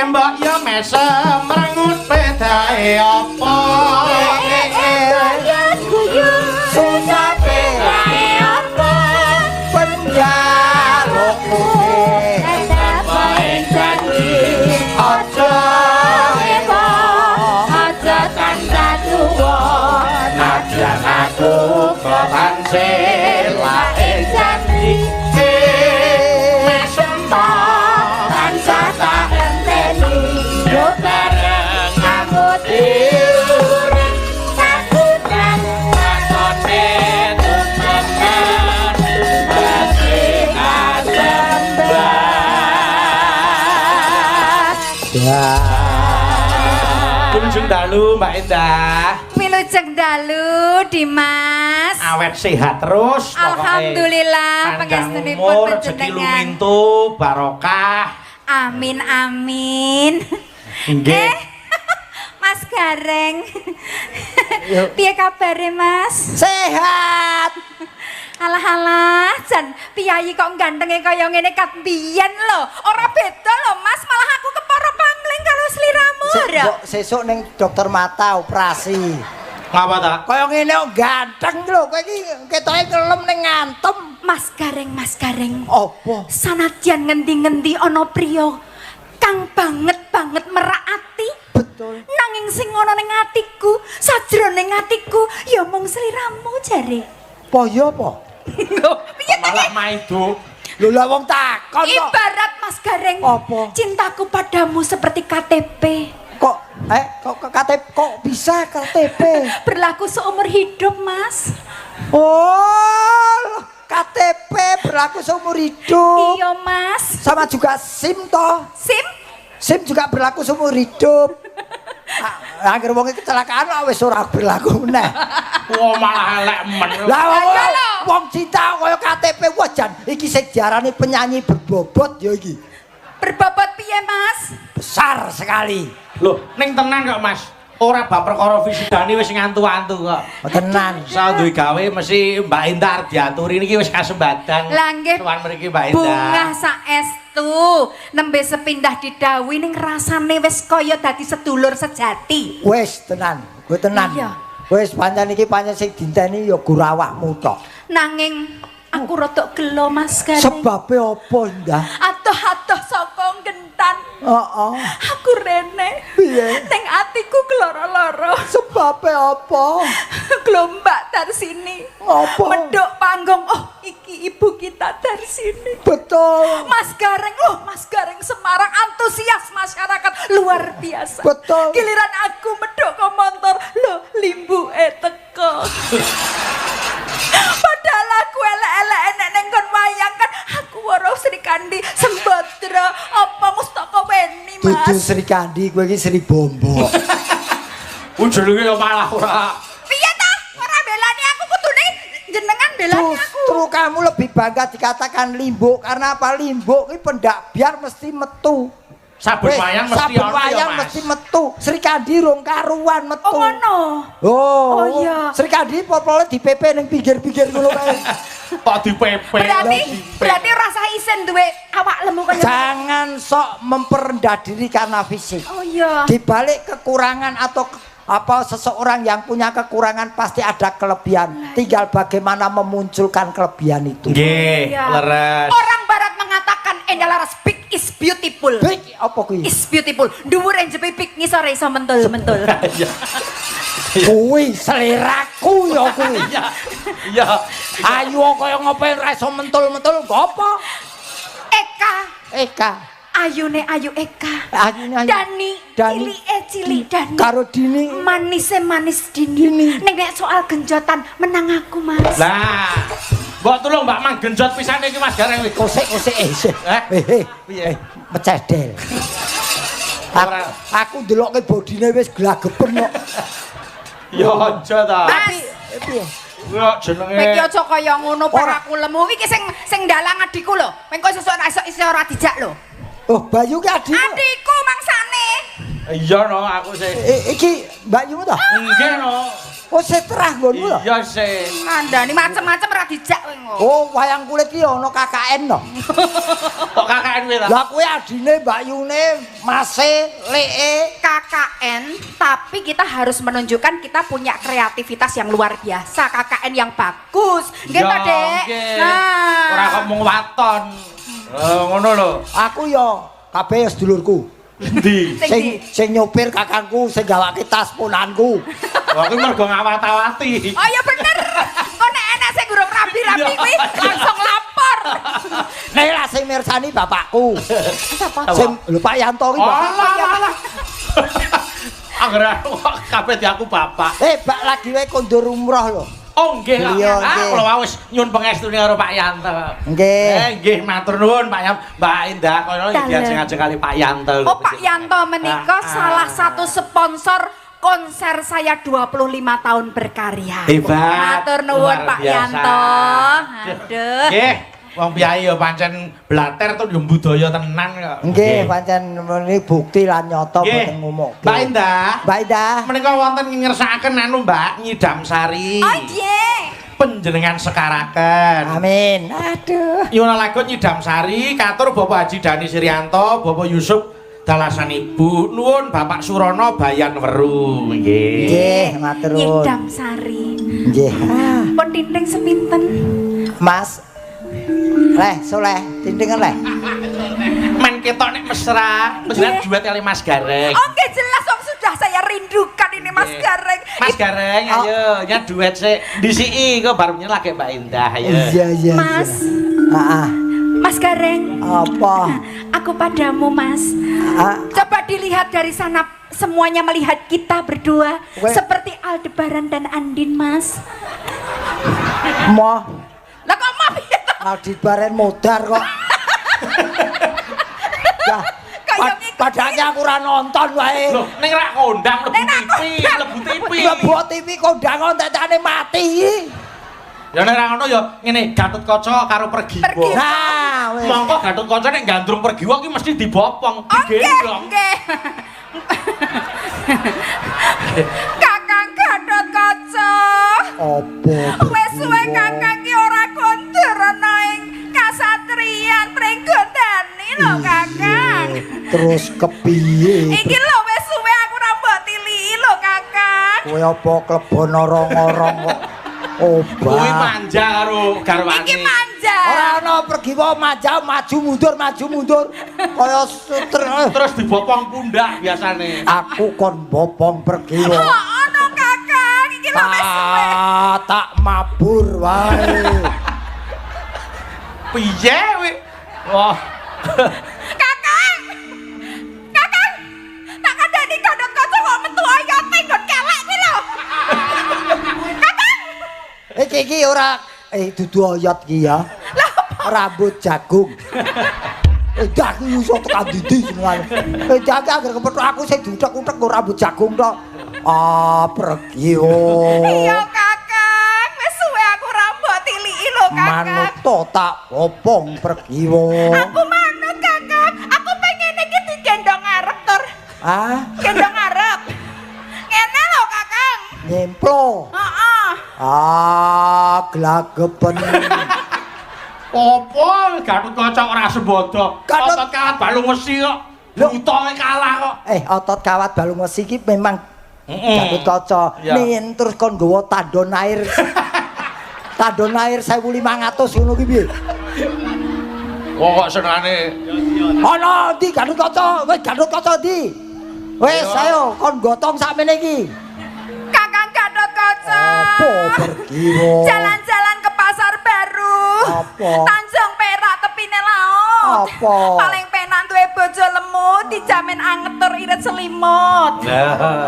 Mbak yo mesem merengut pedae apa?
bayan guyu susah pedae apa? Penjalukku
tetap baik janji.
aja
Eko, aja tansah tuwa.
Nadyan aku kotan selae janji. Mesem
Tansah tak enteni. Yo bareng
ngambut
urip sakutan.
takone tumenan bagi
ya.
Kunjung dalu Mbak Indah.
Wilujeng dalu Dimas.
Awet sehat terus pokoknya.
Alhamdulillah
Panjang
pangestunipun
umur, rezeki
panjenengan.
lumintu, barokah.
Amin amin.
Nggih.
Mas Gareng. Piye kabare Mas?
Sehat.
Alah jan piyayi kok gantenge kaya ngene kat biyen lho. Ora beda lho Mas, malah aku kepara pangling karo sliramu.
Mbok sesuk ning dokter mata operasi.
Ngapa ta?
Kaya ngene kok ganteng lho, kowe iki ketoke kelem ning ngantem.
Mas Gareng.
Apa?
Sanadyan ngendi-ngendi ana priya kang banget merak ati.
Betul.
Nanging sing ana ning atiku, sajroning atiku ya mung sliramu jare.
Apa ya apa?
Piye ta?
Malah maido.
Lho lah wong takon kok.
Ibarat Mas Gareng.
Apa?
Cintaku padamu seperti KTP.
Kok KTP kok bisa KTP?
Berlaku seumur hidup, Mas.
Oh, KTP berlaku seumur hidup.
Iya, Mas.
Sama juga SIM toh.
SIM?
SIM juga berlaku seumur hidup. Akhir wong iki kecelakaan wis ora berlaku meneh.
Wah malah elek men.
Lah
Ayo lho.
wong cinta kaya KTP wajan iki sing diarani penyanyi berbobot ya iki.
Berbobot piye, Mas?
Besar sekali.
Loh, ning tenan kok Mas. Ora bab perkara fisidane wis ngantu-antu kok.
Tenan.
Saya duwe gawe mesti Mbak Indah arep diaturi niki wis kasembadan.
Lah nggih.
Tuan mriki Mbak Indah.
Bungah saestu. Nembe sepindah didhawuhi ning rasane wis kaya dadi sedulur sejati.
Wis tenan, kowe tenan.
Iya.
Wis pancen iki pancen sing dinteni ya gur awakmu tok.
Nanging aku rada gelo, Mas Gareng.
Sebabe apa, Ndah?
Atoh-atoh saka gentan.
Heeh.
Aku rene.
Piye?
Ning atiku gloro-loro.
Sebabe apa?
Gelombak dari sini.
Apa?
Medok panggung. Oh, iki ibu kita dari sini.
Betul.
Mas Gareng Semarang antusias masyarakat luar biasa.
Betul.
Giliran aku medok ke motor, loh limbu teko. Padahal aku elek-elek enek neng kon wayang kan aku waro Sri Kandi Sembadra apa mustaka weni
Dudu
Mas.
Sri Kandi, kowe iki Sri Bombo.
Ujul iki malah ora.
Piye ta? Ora belani aku kudune jenengan belani aku.
Justru kamu lebih bangga dikatakan limbuk karena apa? Limbuk ini pendak biar mesti metu.
Sabun wayang mesti
sabun
ono ya,
wayang
Mas.
mesti metu. Sri Kandi rong karuan metu.
Oh ngono.
Oh,
Oh, iya.
Sri Kandi popole di PP ning pinggir-pinggir ngono kae.
Kok dipepe.
Berarti rasa isen duwe awak lemu kaya.
Jangan sok memperendah diri karena fisik.
Oh iya.
Di balik kekurangan atau apa seseorang yang punya kekurangan pasti ada kelebihan. Tinggal bagaimana memunculkan kelebihan itu.
Nggih,
Iya.
leres.
Orang barat mengatakan Enda Laras big is beautiful.
Big apa kuwi?
Is beautiful. Dhuwur enjepe big ngisore iso mentul-mentul.
Iya.
Kuwi seleraku ya kuwi.
Iya.
Ayu kaya ngopo ora iso mentul-mentul gopo?
Eka,
Eka,
Ayu Eka.
Ayune ayu.
Dani,
Dani.
cilik Dani.
Karo Dini.
Manise manis Dini. Nek soal genjotan menang aku, Mas.
Lah, mbok tulung Mbak Mang genjot pisan iki Mas Gareng.
Kosek piye? Mecedel.
Ora.
Aku ndelokke bodine wis glagepen kok.
Ya aja ta.
Mas,
Piye?
Ya jenenge.
iki aja kaya ngono
Ora.
paraku lemu. Iki sing dalang adikku lho. Mengko sesuk iso ora dijak lho.
Oh, Bayu ki adikmu.
Adikku mangsane.
Iya no, aku sih.
Iki Mbak Yu ta?
Nggih no.
Oh, setrah nggonmu lho.
Iya sih.
Kandhani macem-macem ra dijak kowe ngono.
Oh, wayang kulit iki ana KKN to.
Kok KKN kowe ta?
Lah kowe adine Mbak Yune, Mase, Lee.
KKN, tapi kita harus menunjukkan kita punya kreativitas yang luar biasa. KKN yang bagus. Nggih,
Ya,
Pak Dek.
nggih.
Nah.
Ora kok mung waton. Ngono lho.
Aku ya kabeh sedulurku.
Endi?
Sing nyopir kakangku, sing gawake tas ponanku.
Wah, kuwi mergo ngawat-awati.
Oh ya bener. Kok nek enek sing gurung rapi-rapi kuwi langsung lapor.
Nek lah sing mirsani bapakku.
Sapa?
Sing lho Pak Yanto ki bapakku.
Alah. Anggere kabeh di aku bapak.
Bak lagi wae kondur umroh lho.
Oh nggih.
Iya, nggih.
Kula wis nyuwun pangestune karo Pak Yanto.
Nggih.
Nggih, matur nuwun Pak Yanto. Mbak Indah kono iki ajeng-ajeng kali Pak Yanto.
Oh Pak Yanto menika salah satu sponsor konser saya 25 tahun berkarya.
Hebat.
Matur nuwun
Luar
Pak
biasa.
Yanto. Aduh.
Nggih, wong piyai ya pancen blater tuh yo budaya tenan kok.
Nggih, pancen ini bukti lan nyata boten ngomong.
Mbak Indah.
Mbak Indah.
Menika wonten ngersakaken anu Mbak Nyidam Sari.
Oh nggih.
Panjenengan sekaraken.
Amin. Aduh.
Nyuwun lagu Nyidam Sari katur Bapak Haji Dani Sirianto, Bapak Yusuf Dalasan Ibu, nuwun Bapak Surono Bayan Weru. Nggih.
Nggih, matur nuwun.
Nyidam Sari.
Nggih.
Pun tinting sepinten?
Mas. Leh, soleh, tintingan leh.
Men ketok nek mesra, mesra duet kali Mas Gareng.
Oh nggih jelas wong sudah saya rindukan ini Mas
Nggih.
Gareng.
Mas Gareng, ayo, nya duet sik. Disiki kok barunya lagi Mbak Indah, ayo.
Iya, iya.
Mas.
Heeh.
Mas Gareng.
Apa?
Aku padamu Mas. Coba dilihat dari sana, semuanya melihat kita berdua seperti Aldebaran dan Andin Mas.
Moh,
Lah kok mau gitu?
Aldebaran modar kok. Ya,
Kayak ngikut
padahal aku ora nonton wae.
Loh, ning ra kondang mlebu
Ning ra
TV,
kondang.
mlebu TV.
Mlebu TV kondangan tetane mati.
Ya nek ra ngono ya ngene, Gatotkaca karo Pergiwa.
Pergiwa.
Nah, wis.
Mongko Gatotkaca nek gandrung Pergiwa ki mesti dibopong, digendong.
Oke. Kakang Gatotkaca.
Apa?
Wes suwe kakang ki ora kondur ana ing kasatriyan Pringgondani lho kakang.
Terus kepiye?
Iki lho wes suwe aku ora mbok tiliki lho kakang.
Kowe apa klebon orong-orong kok?
Kuwi
Obat.
manja karo garwane.
Iki manja.
Ora ana pergi wae maju mundur. Kaya suter.
Terus dibopong pundak biasane.
Aku kon bopong pergi
Oh,
wae.
ono kakang. Iki lho wes suwe.
Tak mabur wae.
Piye kuwi? Wah.
Kakang. Kakang. Tak kandhani Gatotkaca kok metu oyote nggon kelek iki lho. Kakang.
Iki ora dudu oyot iki ya. Rambut jagung. Dak iki iso tekan didi jenengane. Dak agar kepethuk aku sing diutek-utek kok rambut jagung tok. Pergi
Iya kakang. Wes suwe aku ora mbok tiliki lho kakang.
manut to tak opong pergi
Aku manut kakang. Aku pengen iki digendong ngarep tur. Gendong ngarep. Ngene lho kakang.
Nyemplo.
Heeh.
Glagepen.
Apa Gatotkaca ora sembodo.
Gatut-
Otot kawat balung wesi kok.
Lho.
Utohe kalah kok.
Otot kawat balung wesi iki memang
Heeh.
Gatotkaca.
Ya.
Nin terus kon nggawa tandon air. Tandon air 1500 ngono ki piye?
Kok senengane
Ana ndi Gatotkaca? Wis Gatotkaca ndi? Wis ayo kon gotong sakmene iki.
Kakang Gatotkaca.
Apa pergi
Jalan-jalan ke pasar baru.
Apa?
Tanjung Perak tepine laut.
Apa?
Paling penak duwe bojo lemut, dijamin anget tur irit selimut.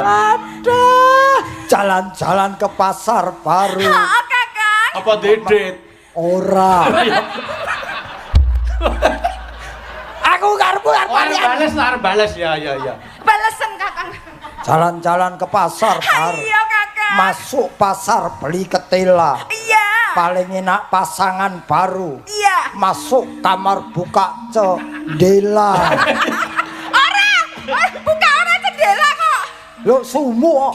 Aduh, jalan-jalan ke pasar baru.
Heeh, Kakang.
apa dedet?
Ora. Aku karepku arep
Arep bales ya.
Balesen Kakang.
jalan-jalan ke pasar baru.
Iya, Kakang.
Masuk pasar beli ketela.
Iya.
Paling enak pasangan baru.
Iya.
Masuk kamar buka jendela.
Buka ora jendela kok.
Lho sumu kok.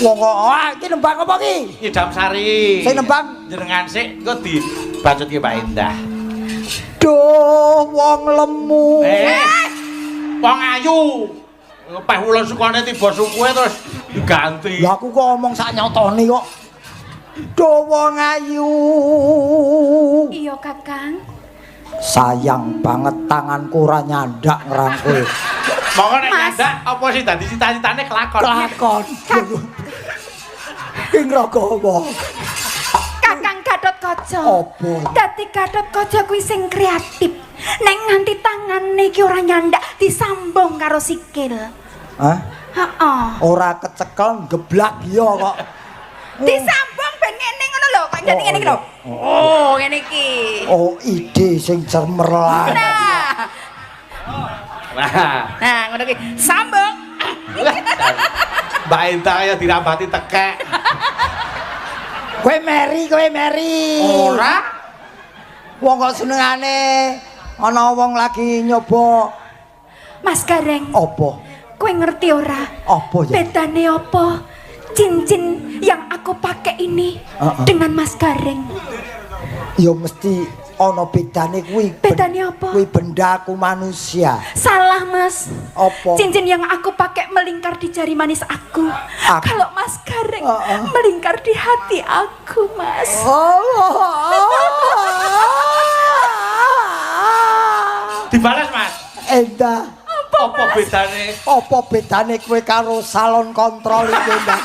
Wong kok iki nembang apa iki?
Idam Sari.
Sing nembang
Jenengan sik engko dibacutke Mbak Endah.
Duh, wong lemu.
Wong ayu. Peh wulan sukane tiba sukuwe terus diganti.
Lah aku kok ngomong sak nyotone kok. Duh, wong ayu.
Iya, Kakang.
Sayang banget tanganku ora nyandak ngrangkul.
Monggo nek
Mas.
nyandak apa sih dadi cita-citane kelakon.
Kelakon. Ki ngrogowo.
Kakang Gatotkaca.
Apa?
Dadi Gatotkaca kuwi sing kreatif. Nek nganti tangane iki ora nyandak disambung karo sikil.
Hah?
Heeh.
Ora kecekel geblak ya kok.
Disambung ben ngene ngono lho, kok jadi ngene iki lho. Oh, ngene iki.
Oh, ide sing cemerlang.
Nah, ngono iki. Sambung.
Mbak Endah ya dirambati tekek.
Kowe meri.
Ora.
Wong kok senengane ana wong lagi nyoba
Mas Gareng,
apa?
kowe ngerti ora?
Apa ya?
Bedane apa? Cincin yang aku pakai ini dengan Mas Gareng.
Ya mesti ana bedane kuwi.
Bedane apa?
Kuwi benda aku manusia.
Salah, Mas.
Apa?
Cincin yang aku pakai melingkar di jari manis aku.
Aku?
Kalau Mas Gareng melingkar di hati aku, Mas.
Dibalas, Mas.
Endah.
Apa bedane?
Apa bedane kowe karo salon kontrol iki, Endah?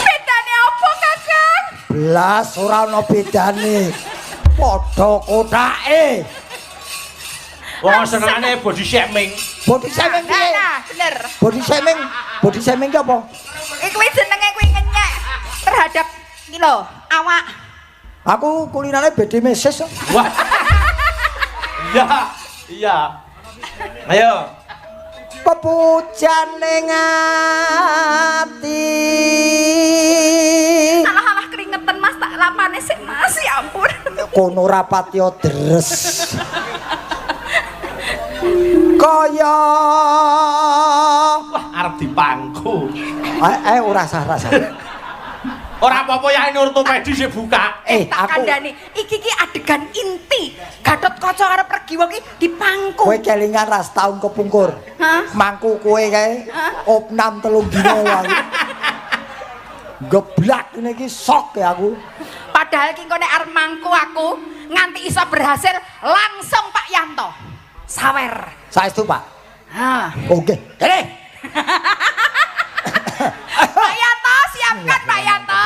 Bedane apa, Kakang?
Blas ora ana bedane. Padha kotake.
Wong senengane body shaming.
Body shaming piye?
Nah, bener.
Body shaming ki apa?
Kuwi jenenge kuwi ngenyek terhadap iki lho, awak.
Aku kulinane bedi meses.
Wah. Iya. Ayo.
Pepujane ngati.
Alah-alah keringetan Mas, tak lapane sik Mas, ya ampun.
Kono rapatya deres. Kaya
Arep dipangku.
ora sah.
Ora apa-apa ya ini ortopedis sih buka.
Tak
Aku
kandhani, iki adegan inti. Gatotkaca arep pergi wae dipangku.
kowe kelingan ras taun kepungkur.
Hah?
Mangku kowe kae opnam 3 dina wae. Geblak ngene iki sok ya aku.
Padahal ki engko nek arep mangku aku nganti iso berhasil langsung Pak Yanto. Sawer.
Saestu, Pak.
Ha.
Oke. Kene.
Pak Yanto, siapkan Pak Yanto.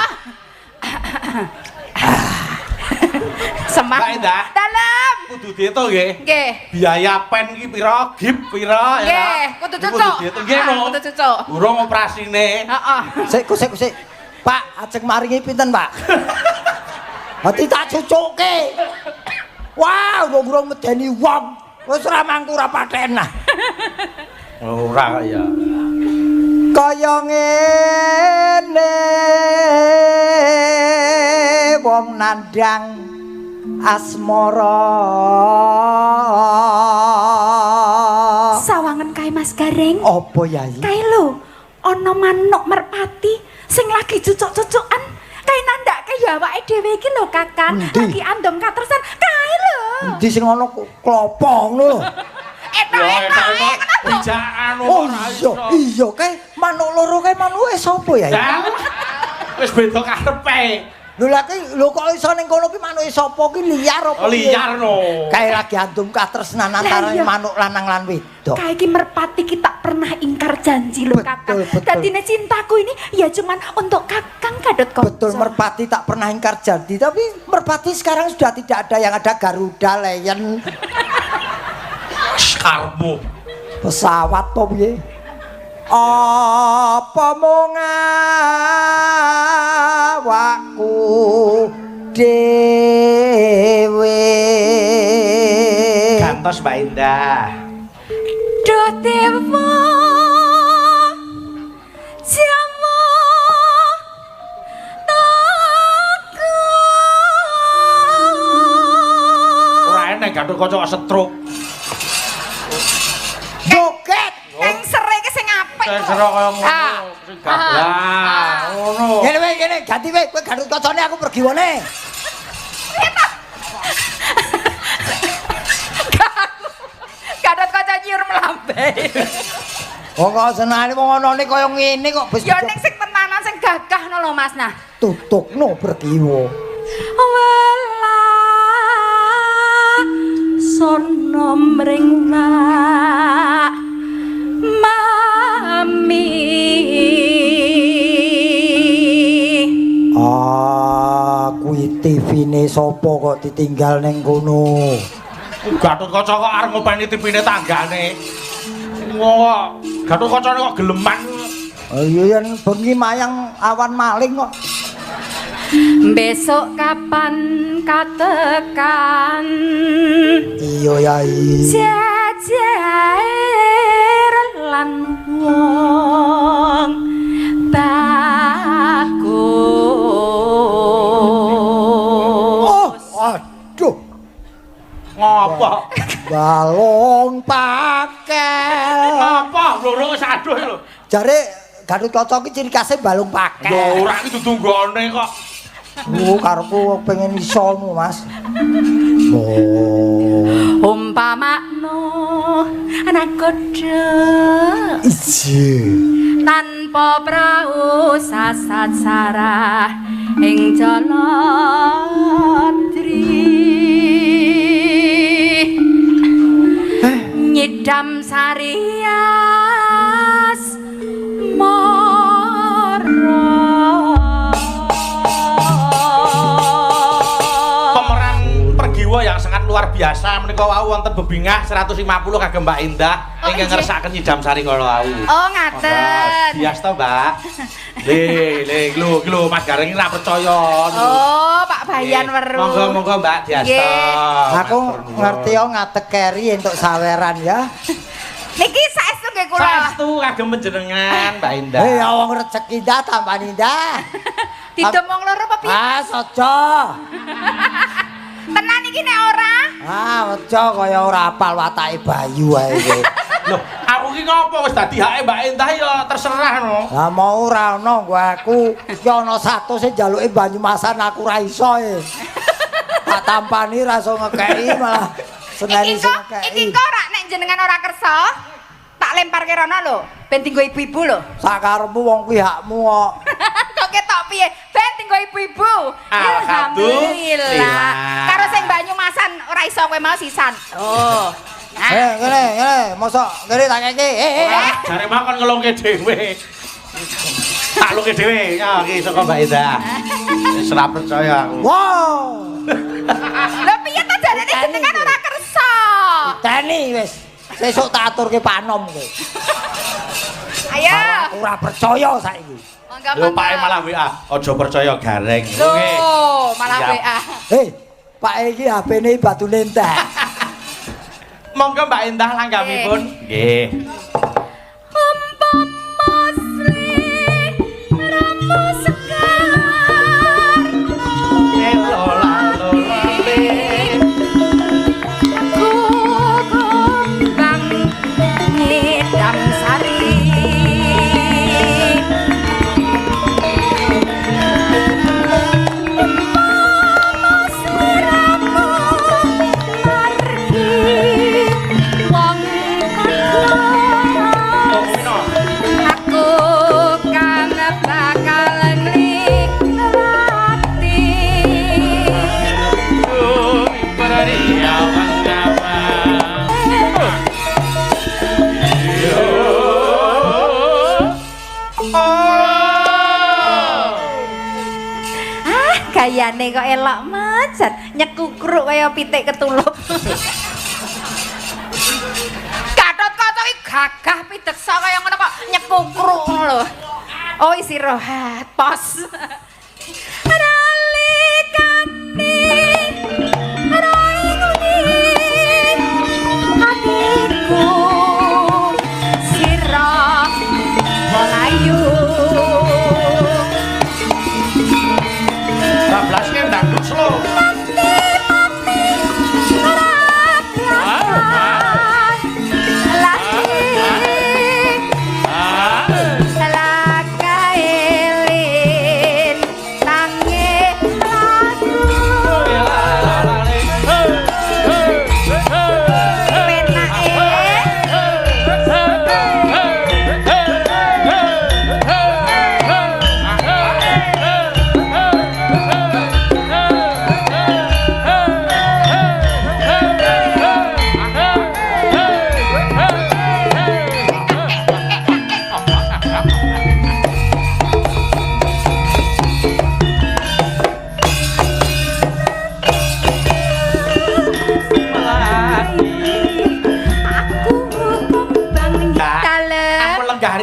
Semak.
Mbak Endah.
Dalam.
Kudu diitung nggih.
Nggih.
Biaya pen iki pira? Gip pira ya?
Nggih, kudu cucuk.
diitung nggih, Mo.
Kudu cucuk.
Urung operasine.
Heeh.
Sik. Pak, ajeng maringi pinten, Pak? Hati tak cucuke. Wah, urung medeni wong. Wis ora mangku ora patenah.
Ora ya.
Kaya ngene wong nandang asmara.
Sawangen kae Mas Gareng.
Apa ya iki?
Kae lho, ana manuk merpati sing lagi cucuk-cucukan. Kae nandake ya awake dhewe iki lho, Kakang.
Endi?
Lagi andom katersan. Kae lho.
Endi sing ana klopo ngono lho.
Enak-enak.
Bijaan
Oh iya kae manuk loro kae manuke sapa ya?
Wis beda karepe.
Lho kok iso ning kono ki manuke sapa ki liar apa?
Liar no.
Kae lagi andum katresnan antara
Lah iya.
manuk lanang lan wedok.
Kae iki merpati ki tak pernah ingkar janji lho, Kakang.
Betul.
Dadine cintaku ini ya cuman untuk Kakang Gatotkaca.
Betul, merpati tak pernah ingkar janji, tapi merpati sekarang sudah tidak ada, yang ada Garuda, Lion,
Karmu.
pesawat to piye? Apa mung awakku dhewe.
Gantos Mbak Endah.
Duh dewa jamu toko.
Ora enek Gatotkaca kok setruk.
Joget.
Yang sere ki sing apik.
Sesero kaya ngono. Lah, ngono.
Kene ganti wae kowe Gatut Kacane aku pergi wone.
Gatut Kaca nyur mlambe.
Wong kok senane wong anane kaya ngene kok wis
Ya ning sing tenanan sing gagah lho Mas nah.
tutukno berkiwa.
Wela sono mringna mami.
Kuwi TV-ne sapa kok ditinggal ning kono?
Gatut Kaca kok arep ngopeni TV-ne tanggane. Wong Gatut Kacane kok geleman.
Iya yen bengi mayang awan maling kok.
Besok kapan katekan?
Iya Yai.
Jajair lan wong bagus.
Aduh.
Ngapa?
Balong pakel.
Apa? Loro wis aduh lho.
Jare Gatut Kaca ki ciri khase balung pakel.
Ya ora iki dudu nggone kok.
Karepku pengen iso mu, Mas. Oh.
Umpamakno anak kodhok
Iji.
tanpa prau sasat sarah ing Jaladri. Nyidam sarias
Pergiwa yang sangat luar biasa menika wau wonten bebingah 150 kagem Mbak Indah ingkang ngersakaken Nyidam Sari kala wau.
Oh ngaten.
Bias to, Mbak. Lho Mas Gareng ora percaya.
Oh, Pak Bayan weru.
Monggo Mbak diasta.
Nggih.
Aku ngerti yo ngadeg keri entuk saweran ya.
Niki saestu nggih kula.
Saestu kagem panjenengan Mbak Indah.
Ya wong rezeki dah tampan indah.
Didomong loro apa piye?
Sojo.
Tenan iki nek ora?
Ojo kaya ora apal watake Bayu ae kowe.
Loh, aku ki ngopo wis dadi hake Mbak Indah ya terserah no.
Lah mau ora ono aku iki ana satu sing njaluke Banyumasan aku ra iso e. Tak tampani ra iso ngekeki malah seneni sing
Iki
ngekeki.
kok ora nek jenengan ora kersa, tak lemparke rono lho, ben tinggo ibu-ibu lho.
Sakarepmu wong kuwi hakmu kok.
Kok ketok piye? Ben tinggo ibu-ibu.
Alhamdulillah.
Karo sing Banyumasan ora iso kowe mau sisan. Oh.
Ngene, mosok ngene tak keki.
Jare mau kon ngelungke dhewe. Tak lungke dhewe. Ya iki saka Mbak Indah. Wis ora percaya aku.
Wow.
Lha piye to jarene jenengan ora kersa?
Teni wis. Sesuk tak aturke panom kowe.
Ayo.
Ora percaya saiki.
Monggo
Lho Pak malah WA, aja percaya Gareng. Nggih.
Loh, malah
Siap.
WA.
Hei, Pak iki HP-ne batune entek.
Monggo Mbak Indah langgamipun. Nggih.
Gayane kok elok majan, nyekukruk kaya pitik ketulup. Gatut Kaca iki gagah pideksa kaya ngono kok nyekukruk ngono lho. Oh istirahat, pos. Ralikane hatiku sira melayu.
12 kan dangdut slow.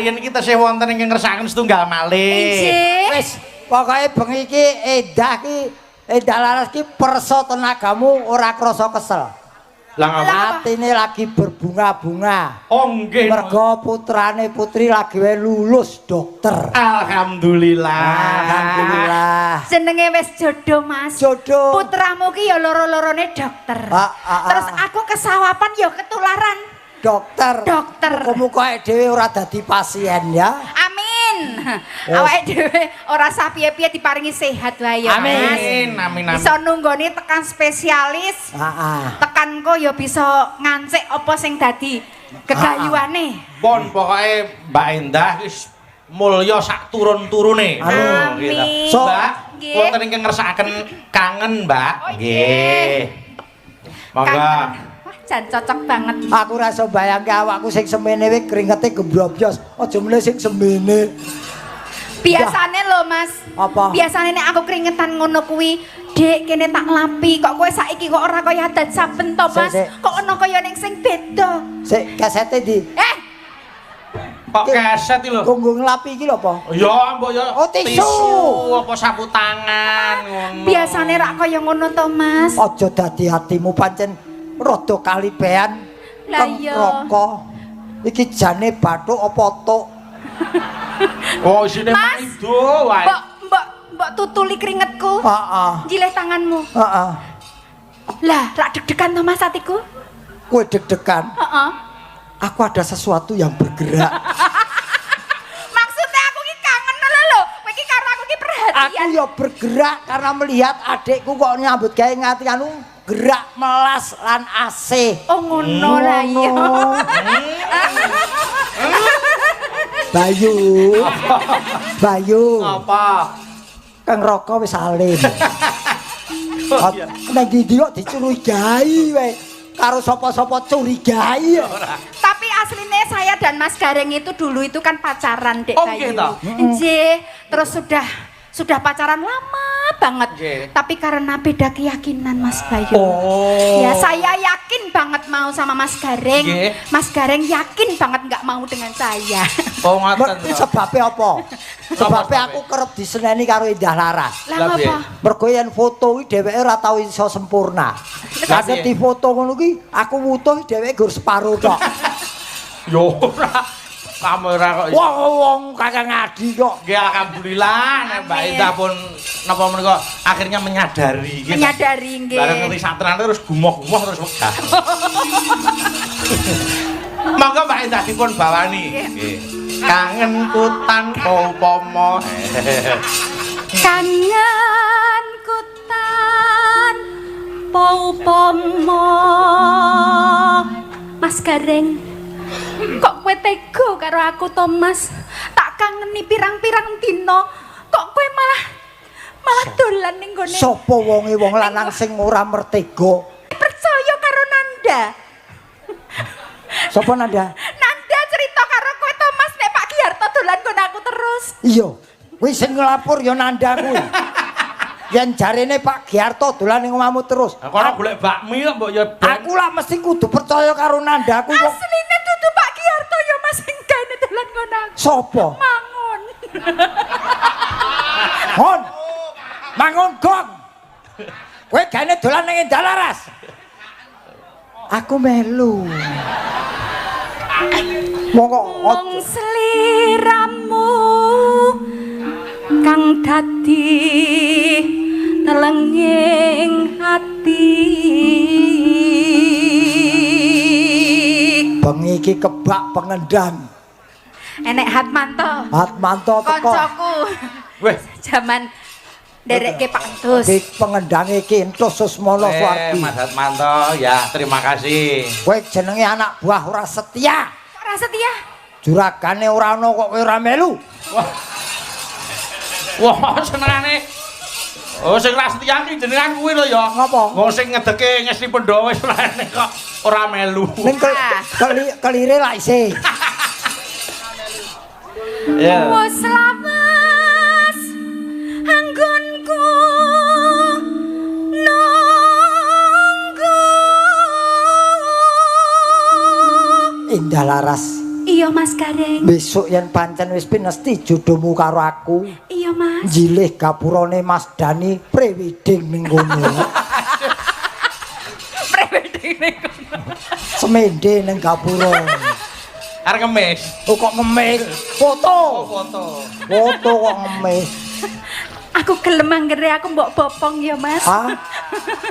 riyen iki tesih wonten ingkang ngersakaken setunggal malih.
Inggih.
Wis, pokoke bengi iki Endah Laras ki perso tenagamu ora krasa kesel.
Lah ngapa?
Atine lagi berbunga-bunga.
Oh nggih.
Mergo putrane putri lagi wae lulus dokter.
Alhamdulillah.
Jenenge wis jodoh, Mas.
Jodoh.
Putramu ki ya loro-lorone dokter.
Ah.
Terus aku kesawapan ya ketularan.
Dokter. Muga-muga dhewe ora dadi pasien ya.
Amin. Awake dhewe ora sapiye-piye diparingi sehat wae ya, Mas.
Amin.
Bisa nunggoni tekan spesialis. Tekan kok ya bisa ngancik apa sing dadi gegayuane.
Pon pokoke Mbak Endah wis mulya sak turun-turune.
Amin.
So,
Mbak,
Nggih.
wonten ingkang ngersakaken kangen, Mbak.
Oh, nggih.
Monggo.
Kangen. Wah, jan cocok banget.
Aku rasa bayangke awakku sing semene wis kringete gembrobjos. Aja meneh sing semene.
Biasane lho, Mas.
Apa?
Biasane nek aku keringetan ngono kuwi, Dek, kene tak lapi. Kok kowe saiki kok ora kaya adat saben to, Mas?
Sik.
Kok ono kaya ning sing beda?
Sik kasete di.
Kok keset iki lho.
Kanggo nglapi iki lho apa?
Ya, mbok ya.
Oh, tisu.
apa sapu tangan ngono.
Biasane rak kaya ngono to, Mas.
Aja dadi hatimu pancen rada kalibean.
Lah iya.
Roko. Iki jane bathuk apa tok?
Oh, isine
Mas.
maido wae.
Mbok tutuli keringetku.
Heeh.
Jileh tanganmu.
Heeh.
Lah, rak deg-degan to, Mas, atiku?
Kowe deg-degan.
Heeh.
Aku ada sesuatu yang bergerak.
Maksudnya aku ki kangen lho. Kowe ki karo aku ki
Aku
perhatian.
ya bergerak karena melihat adikku kok nyambut gawe ngati anu gerak melas lan AC.
Oh ngono lah iya.
Bayu.
Apa?
Kang Roko wis alim.
Oh, iya.
Nang ndi kok dicurigai wae. Karo sapa-sapa curigai.
Tapi aslinya saya dan Mas Gareng itu dulu itu kan pacaran, Dek
Oh,
Bayu.
gitu?
Nggih, terus sudah pacaran lama banget.
Nggih.
Tapi karena beda keyakinan Mas Bayu.
Oh.
Ya saya yakin banget mau sama Mas Gareng.
Nggih.
Mas Gareng yakin banget nggak mau dengan saya.
Oh, ngoten.
Iki sebabe apa? Sebabe aku kerep diseneni karo Endah Laras.
Lah
Lah, piye?
apa?
Mergo yen foto iki dheweke ora tau iso sempurna. Lah
piye?
di foto ngono ki aku wutuh dheweke gur separo tok.
Yo ora. Kamera kok.
Wong Kakang Adi kok.
Nggih alhamdulillah nek Mbak Indah pun napa menika akhirnya menyadari gitu.
Menyadari nggih.
Bareng ngerti satrane terus gumoh-gumoh terus wegah. Monggo Mbak Indah dipun bawani. Nggih. Kangenku tanpa upama.
Kangenku tanpa upama. Mas Gareng, kok kowe tega karo aku to, Mas? Tak kangeni pirang-pirang dina, kok kowe malah dolan ning gone.
Sopo wonge wong lanang sing ora mertega?
Percaya karo Nanda.
Sopo Nanda?
Nanda cerita karo kowe to, Mas, nek Pak Giarto dolan nggon aku terus.
Iya, kuwi sing nglapor ya Nanda kuwi. Yen jarene Pak Giarto dolan ning omahmu terus.
Kok ora golek bakmi kok mbok ya ben.
Aku lah mesti kudu percaya karo Nanda kuwi wong.
Asline dudu Pak Giarto ya, Mas, sing gaene dolan nggon aku.
Sopo?
Mangun.
Hon. Mangun gong. Kowe gane dolan ning Endah Laras. Aku melu. Monggo
Wong sliramu kang dadi telenging ati.
bengi iki kebak pengendang.
Enek Hatmanto.
Hatmanto teko.
Koncoku.
Weh,
Zaman nderekke Pak Entus.
Iki pengendange ki Entus Susmono Swardi.
Mas Hatmanto, ya terima kasih.
Kowe jenenge anak buah ora setia.
Ora setia.
Juragane ora ana kok kowe ora melu.
Wah, senengane. Oh, sing ra setia ki jenengan kuwi lho ya.
Ngapa?
Wong sing ngedeke Ngesti Pandhawa wis rene kok ora melu.
Ning kelire lak isih.
Ya.
Wes lawas anggonku nunggu.
Endah Laras.
Iya Mas Gareng.
Besok yen pancen wis pinesti jodohmu karo aku.
Iya Mas.
Jilih gapurane Mas Dani prewedding ning kono.
Prewedding ning kono.
Semende ning gapura.
Arep ngemis.
Oh kok ngemis? Foto. Foto kok ngemis.
Aku gelem anggere aku mbok bopong ya Mas.
Hah?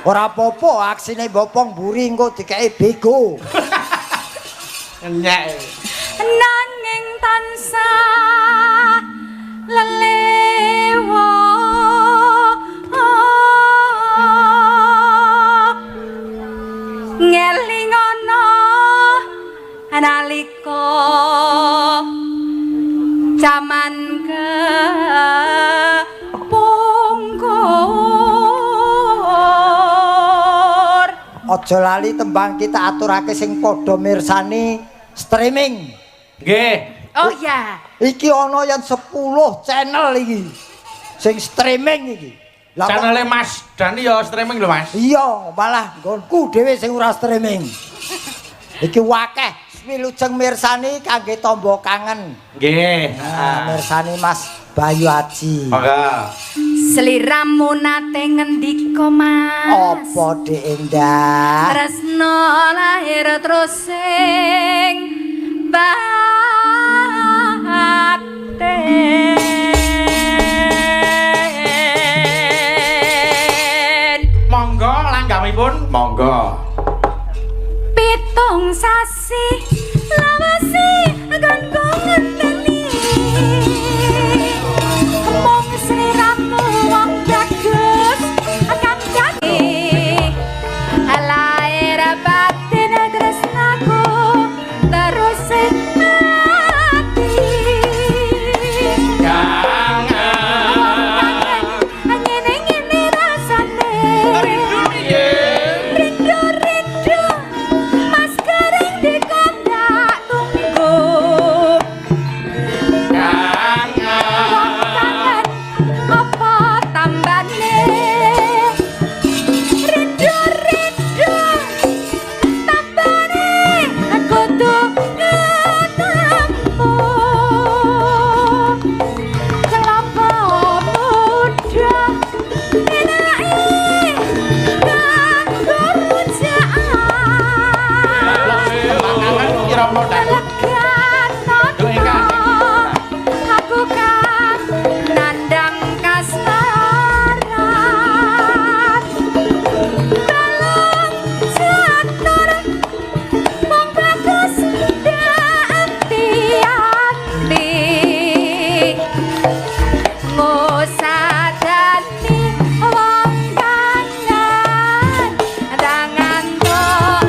Ora apa-apa, aksine bopong buri engko dikeki bego.
Nyek.
Nanging tansah lelewa ngeling ana nalika jaman kepungkur.
Aja lali tembang kita aturake sing padha mirsani streaming.
Nggih.
Oh ya.
Iki ana yang 10 channel iki. Sing streaming iki. Lah kok-
Channele Mas Dani ya streaming lho Mas.
Iya, malah nggonku dhewe sing ora streaming. Iki wakeh wilujeng mirsani kangge tombo kangen.
Nggih.
Nah, mirsani Mas Bayu Aji.
Monggo.
Sliramu nate ngendika Mas.
Apa Dik Endah?
Tresno lahir terus sing baten.
Monggo langgamipun. Monggo.
Pitung sasi lawasi kanggo ngenteni. Mong sliramu wong bagus akan jadi lahir batin tresnaku terus mati. Ngene-ngene rasane rindu-rindu Mas Gareng dikondak tunggu. Wong kangen apa tambane rindu-rindu tambane kudu ketemu. Kelapa muda enake kanggo rujaan.
Kira-kira dan
Aku kan nandang kasmaran balong catur wong bagus anti-anti ngusadani wong kangen dangan tok.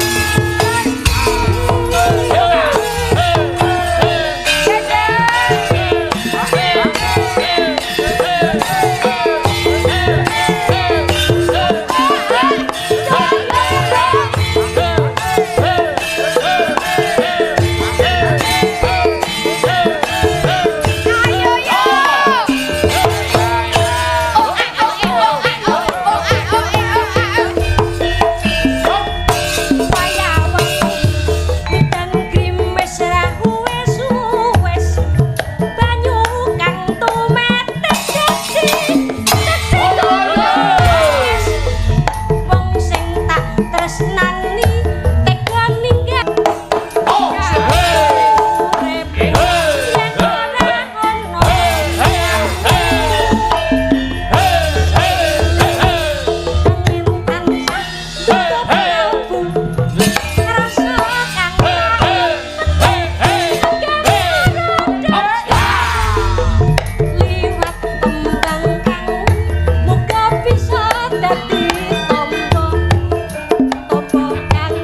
Dadi tombo, tombo kang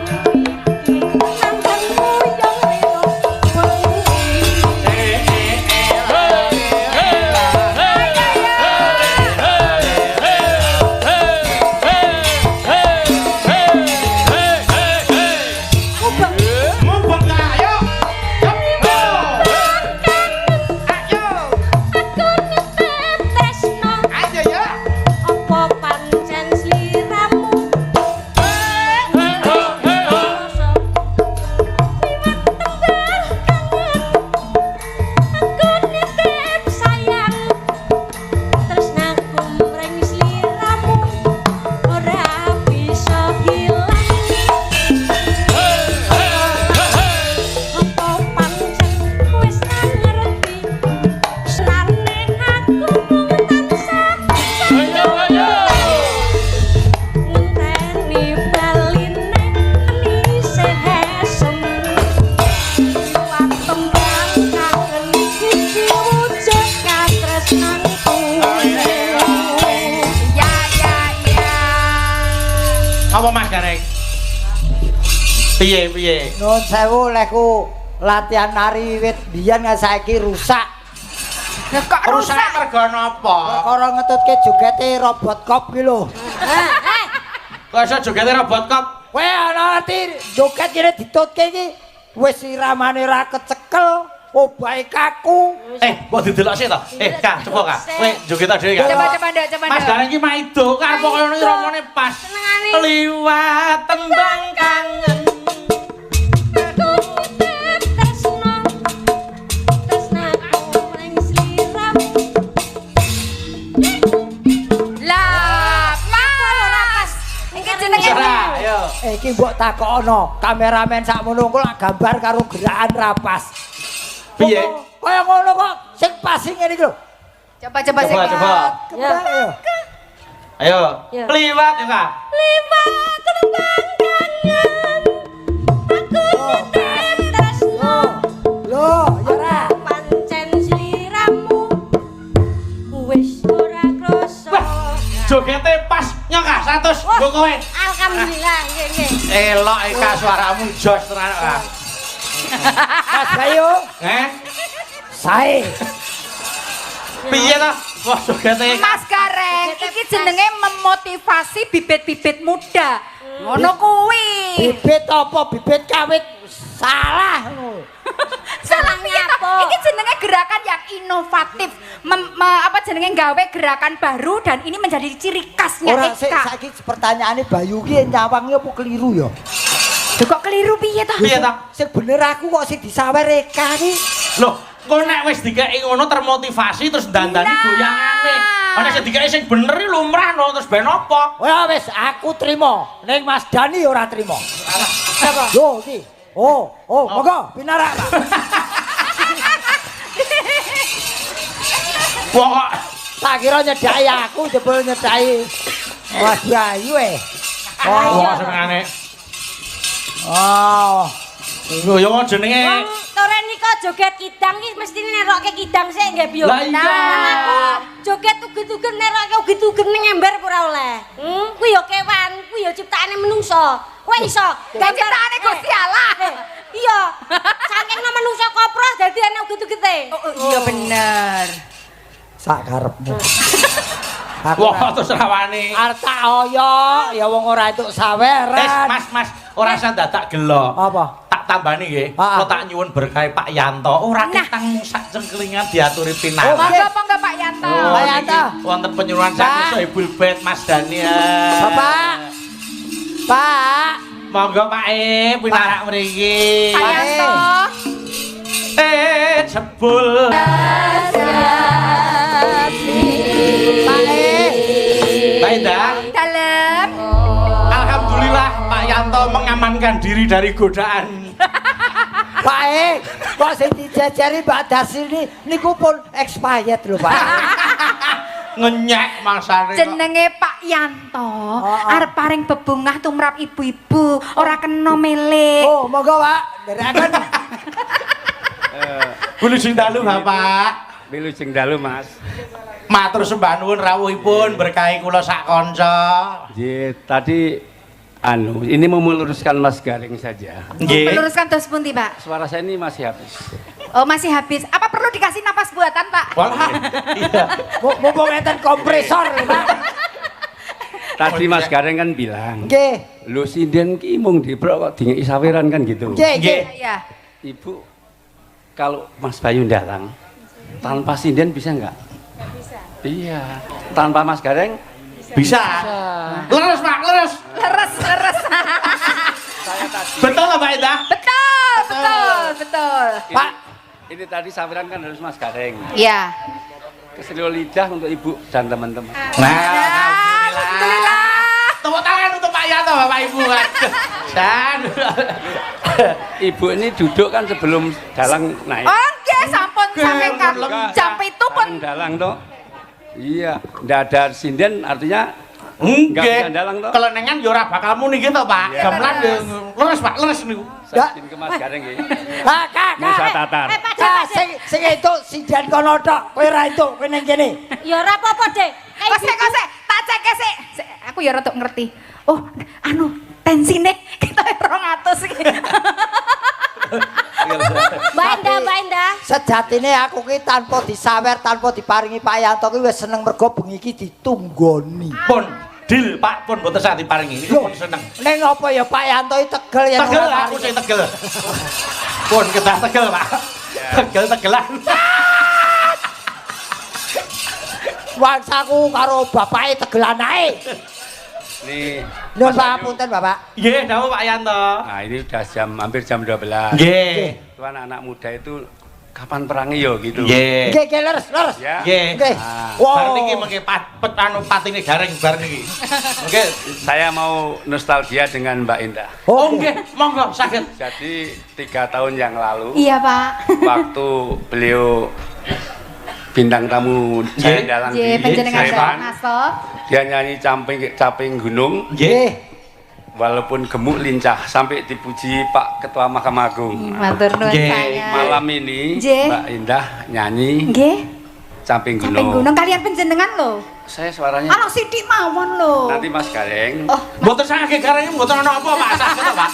Piye?
Nuwun sewu lehku latihan nari wit biyen saiki rusak.
Lah kok rusak?
Mergo napa?
Perkara ngetutke jogete robot cop ki lho.
Kok iso jogete robot kop?
Kowe ana ngerti joget kene ditutke iki wis siramane ra kecekel, obahe kaku.
Mbok didelok sik to. Kak, coba Kak. Kowe joget ta dhewe Kak.
Coba Nduk, coba
Mas
Nduk.
Gareng iki maido karo koyo romone pas. Liwat tembang kangen.
Lah, Mas. Iki jenenge
Ayo.
Iki mbok takono, kameramen sakmono engko lak gambar karo gerakan rapas.
Piye?
Kaya ngono kok sing pas sing ngene iki lho.
Coba.
Coba.
Kembang ya.
Ayo.
Ya.
Liwat ya Kak.
Liwat tembang kangen. Aku tresno.
Loh, ya ra.
Pancen sliramu wis ora krasa.
Jogete pas nyokak 100 nggo kowe.
Alhamdulillah, nggih.
Elok Kak suaramu jos tenan Kak.
Mas Bayu, sae.
Piye to? Wah jogete
Mas Gareng, iki jenenge memotivasi bibit-bibit muda. Ngono kuwi.
Bibit apa bibit kawit salah ngono.
Salah piye to? Iki jenenge gerakan yang inovatif. Apa jenenge gawe gerakan baru dan ini menjadi ciri khasnya
Ora sik
Eka.
saiki pertanyaane Bayu ki nyawangi apa keliru ya?
Duh, kok keliru piye to?
Piye to?
Sing bener aku kok sing disawer Eka ki.
Loh, kok nek wis dikeki ngono termotivasi terus dandani goyangane. Ana sing dikeki sing bener iki lumrah no terus ben apa?
Ya wis aku trimo, ning Mas Dani ora trimo. Sapa? Yo iki. Oh, monggo pinarak, Pak.
Wah kok
Tak kira nyedaki aku jebul nyedaki Mas Bayu
wah senengane.
Oh.
Lho yo jenenge
Wong toren nika joget kidang iki mesti nerokke kidang sik nggih Biyo.
Lah iya.
Aku joget uget-uget nerokke uget-uget ning ember ora oleh. Kuwi ya kewan, kuwi ya ciptaane menungso. Kowe iso
Gak ciptaane Gusti Allah.
Iya. Saking menungso koproh dadi ana uget-ugete.
Iya bener.
Sak karepmu. Aku
wah terus rawane.
arep tak oyok ya wong ora entuk saweran.
Mas, ora usah dadak gelo.
Apa?
Tak tambani nggih.
Ah.
Kula tak nyuwun berkah Pak Yanto. Ora ketang sak cengklingan diaturi
Oh,
pinangan.
Monggo apa enggak Pak Yanto?
Pak Yanto.
Wonten penyuluhan saking Sohibul Bait Mas Daniel.
Bapak. Pak.
Monggo Pak pinarak mriki.
Pak Yanto.
Jebul. Pak Indah.
Dalem.
Alhamdulillah Pak Yanto mengamankan diri dari godaan.
Pak kok sing dijajari Mbak Darsi niku pun expired lho, Pak.
Ngenyek mangsane.
Jenenge Pak Yanto, arep paring bebungah tumrap ibu-ibu, ora kena melek.
Oh, monggo Pak, nderaken.
Wilujeng dalu Bapak.
Wilujeng dalu Mas.
Matur sembah nuwun rawuhipun berkahi kula sak kanca.
Nggih, tadi ini mau meluruskan Mas Gareng saja.
Nggih.
Meluruskan dos pundi, Pak?
Suara saya ini masih habis.
Oh, masih habis. Apa perlu dikasih napas buatan, Pak?
Walah. Iya.
Mumpung enten kompresor, Pak.
Tadi Mas Gareng kan bilang,
Nggih.
"Lho sinden ki mung diprok kok dingeki saweran kan gitu."
Nggih, nggih.
Iya.
Ibu, kalau Mas Bayu datang tanpa sinden bisa nggak?
Bisa.
Iya, tanpa Mas Gareng
Bisa. Leres Pak, leres.
Leres.
saya tadi.
Betul Pak Indah?
Betul.
Pak, ini tadi saweran kan harus Mas Gareng.
Iya.
Keselio lidah untuk Ibu dan teman-teman.
Alhamdulillah. Tepuk tangan untuk Pak Yanto Bapak Ibu kan. Dan
Ibu ini duduk kan sebelum dalang naik.
Oh, nggih, sampun saking jam itu pun
Saking dalang toh. Iya, ndak ada sinden artinya nggak bisa
nggih.
dalang toh.
Kelenengan yo ora bakal muni gitu Pak. Gamelan yo leres Pak, leres niku.
Saya izin ke Mas Gareng nggih.
Ah, Kak.
Nusa Tatar.
Kak, sing itu sidan kono tok, kowe ra entuk kowe ning kene.
Ya ora apa-apa, Dek.
kose, tak cek sik. Aku ya rada ngerti. Oh, tensine kita 200 iki.
Mbak Endah.
Sejatine aku ki tanpa disawer, tanpa diparingi Pak Yanto ki wis seneng mergo bengi iki ditunggoni.
Pun deal Pak, pun mboten sak diparingi. Pun seneng.
Ning apa ya Pak Yanto iki tegel ya
Tegel aku sing tegel. Pun kedah tegel, Pak. Tegel-tegelan.
Wangsaku karo bapake tegelan ae.
Nih,
Nyuwun pangapunten, Bapak.
Nggih, dawuh Pak Yanto.
nah ini udah hampir jam 12.
Nggih.
Itu anak muda itu kapan perangnya yo gitu.
Nggih.
Nggih, leres.
Ya.
Nggih.
Nggih.
Bar niki mengke patine gareng bar niki. Nggih.
Saya mau nostalgia dengan Mbak Indah.
Oh nggih, monggo saged.
Jadi 3 tahun yang lalu,
Iya, Pak.
waktu beliau bintang tamu saya dalang
Nggih,
di
panjenengan
Sleman,
ngasop.
dia nyanyi caping gunung,
Nggih.
walaupun gemuk lincah sampai dipuji Pak Ketua Mahkamah Agung.
Matur nuwun
Nggih.
saya.
Malam ini
Nggih.
Mbak Indah nyanyi
Nggih.
caping gunung.
Samping gunung kalian panjenengan lho.
Saya suaranya
Ana sithik mawon lho.
nanti Mas Gareng.
Oh,
Mboten saged garenge mboten ana apa Pak saged to, Pak.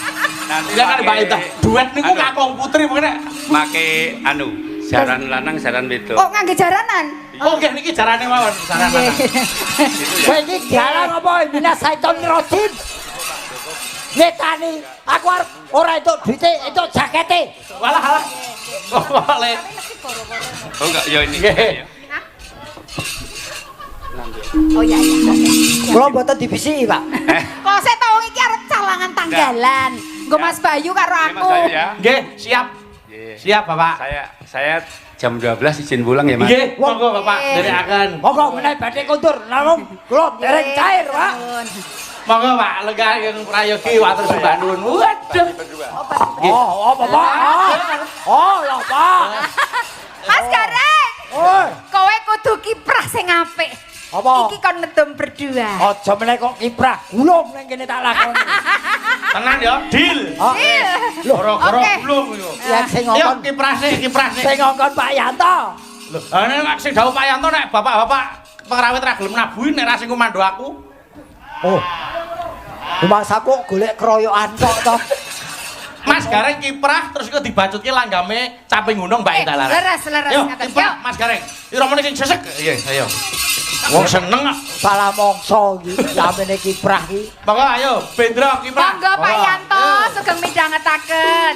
Nanti
Ya kan Mbak
pakai-
Indah. Duet niku
Anu.
kakung putri mengene.
Make jaran lanang jaran wedok.
oh ngangge jaranan.
Oh nggih niki jarane mawon, jarane.
Kowe iki jalan apa minas saiton rojin? Netani, aku arep ora entuk duite, entuk jakete.
Walah halah. Oh, boleh.
Oh enggak, ya ini.
Nggih.
Ya.
Oh iya iya.
Kula mboten dibisiki, Pak.
Kok sik tau iki arep calangan tanggalan. Nggo Mas Bayu karo
Oke, Mas
aku.
Bayu ya.
Nggih, siap.
Nggih.
Siap, Bapak.
Saya jam 12 izin pulang ya, Mas.
Nggih, monggo Bapak nderekaken.
Monggo menawi badhe kondur, namung kula dereng cair, Pak.
Monggo Pak, lenggah yang prayogi watur sembah nuwun. Waduh.
Oh, apa, Pak? Oh, lho, Pak.
Mas Gareng,
Oi,
kowe kudu kiprah sing apik.
apa?
Iki kon ngedum berdua.
Aja meneh kok kiprah gulung ning kene tak lakoni.
Tenang ya, deal.
Oh,
Goro-goro
Oke.
gulung yo.
yang sing
Yo
ngongkon
kiprah sik.
sing ngongkon Pak Yanto.
Lho, nek sing dawuh Pak Yanto nek bapak-bapak pengrawit ra gelem nabuhi nek ra sing komando aku.
Oh. Rumahsaku golek keroyokan kok to.
Mas Gareng kiprah terus iku dibacutke langgame caping gunung Mbak Indah Lara.
Leres, leres,
Yo,
ngaten.
kiprah Mas Gareng. Ira mene sing sesek. Iya, ayo. Wong seneng kok.
Salah mongso iki, samene kiprah iki.
Monggo ayo, Bendro kiprah.
Monggo Pak Yanto, sugeng midhangetaken.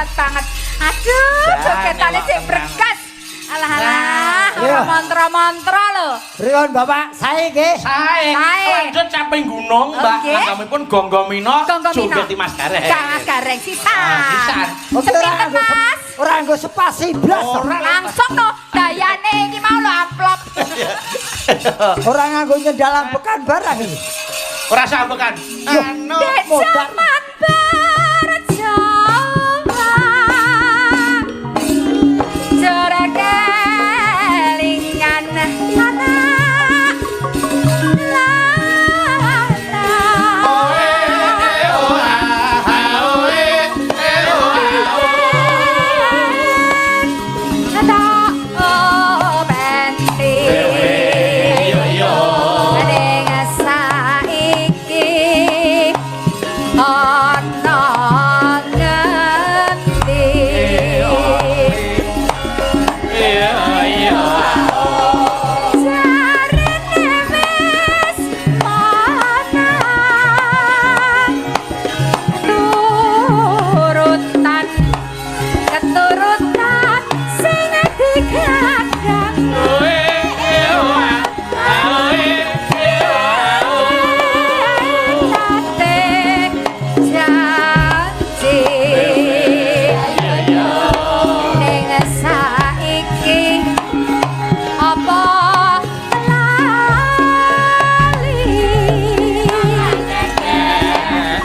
hebat banget. Aduh, jogetane sik berkas. Alah alah, ora mantra-mantra lho.
Pripun Bapak? Sae nggih.
Sae.
Sae.
Lanjut caping gunung, Mbak.
Oke.
Langgamipun Gonggomino. Joget Mas Gareng.
Mas Gareng sisan.
Sisan.
Oke ora
Sepinten,
nggo
Mas?
ora nggo spasi blas.
Langsung no, dayane iki mau lho amplop.
Ora nganggo nyendalang pekan barang iki.
Ora sampekan. Anu
Dek
modal.
zaman berjalan Jora kelingan anak keturutan sing dikadang tate janji ning saiki apa lali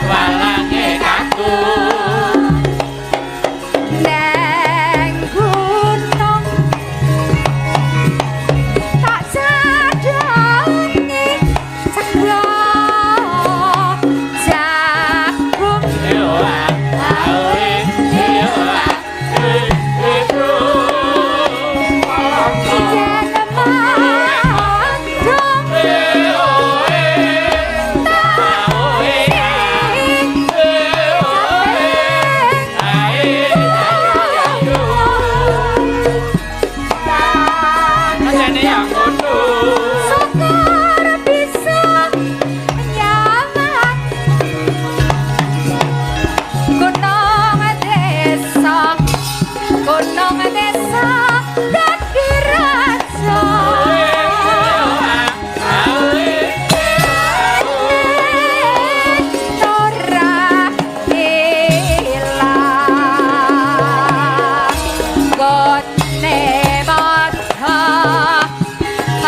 walange kaku.
neng gunung tak jadangi cakra jagung Sekar bisa nyaman Gunung desa dadi raja ora ilang gone mata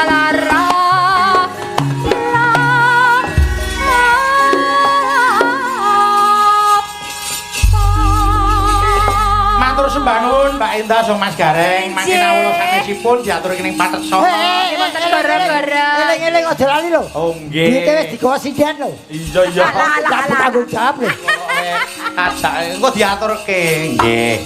lara
Matur sembah nuwun Mbak Indah so Mas Gareng. Mangke nawula sanesipun diaturke ning Patet Soko.
Wonten gara-gara.
Eling-eling aja lali lho.
Oh nggih.
Iki wis digawa sinden lho.
Iya iya.
Aku tanggung jawab lho.
Ajak engko diaturke. Nggih.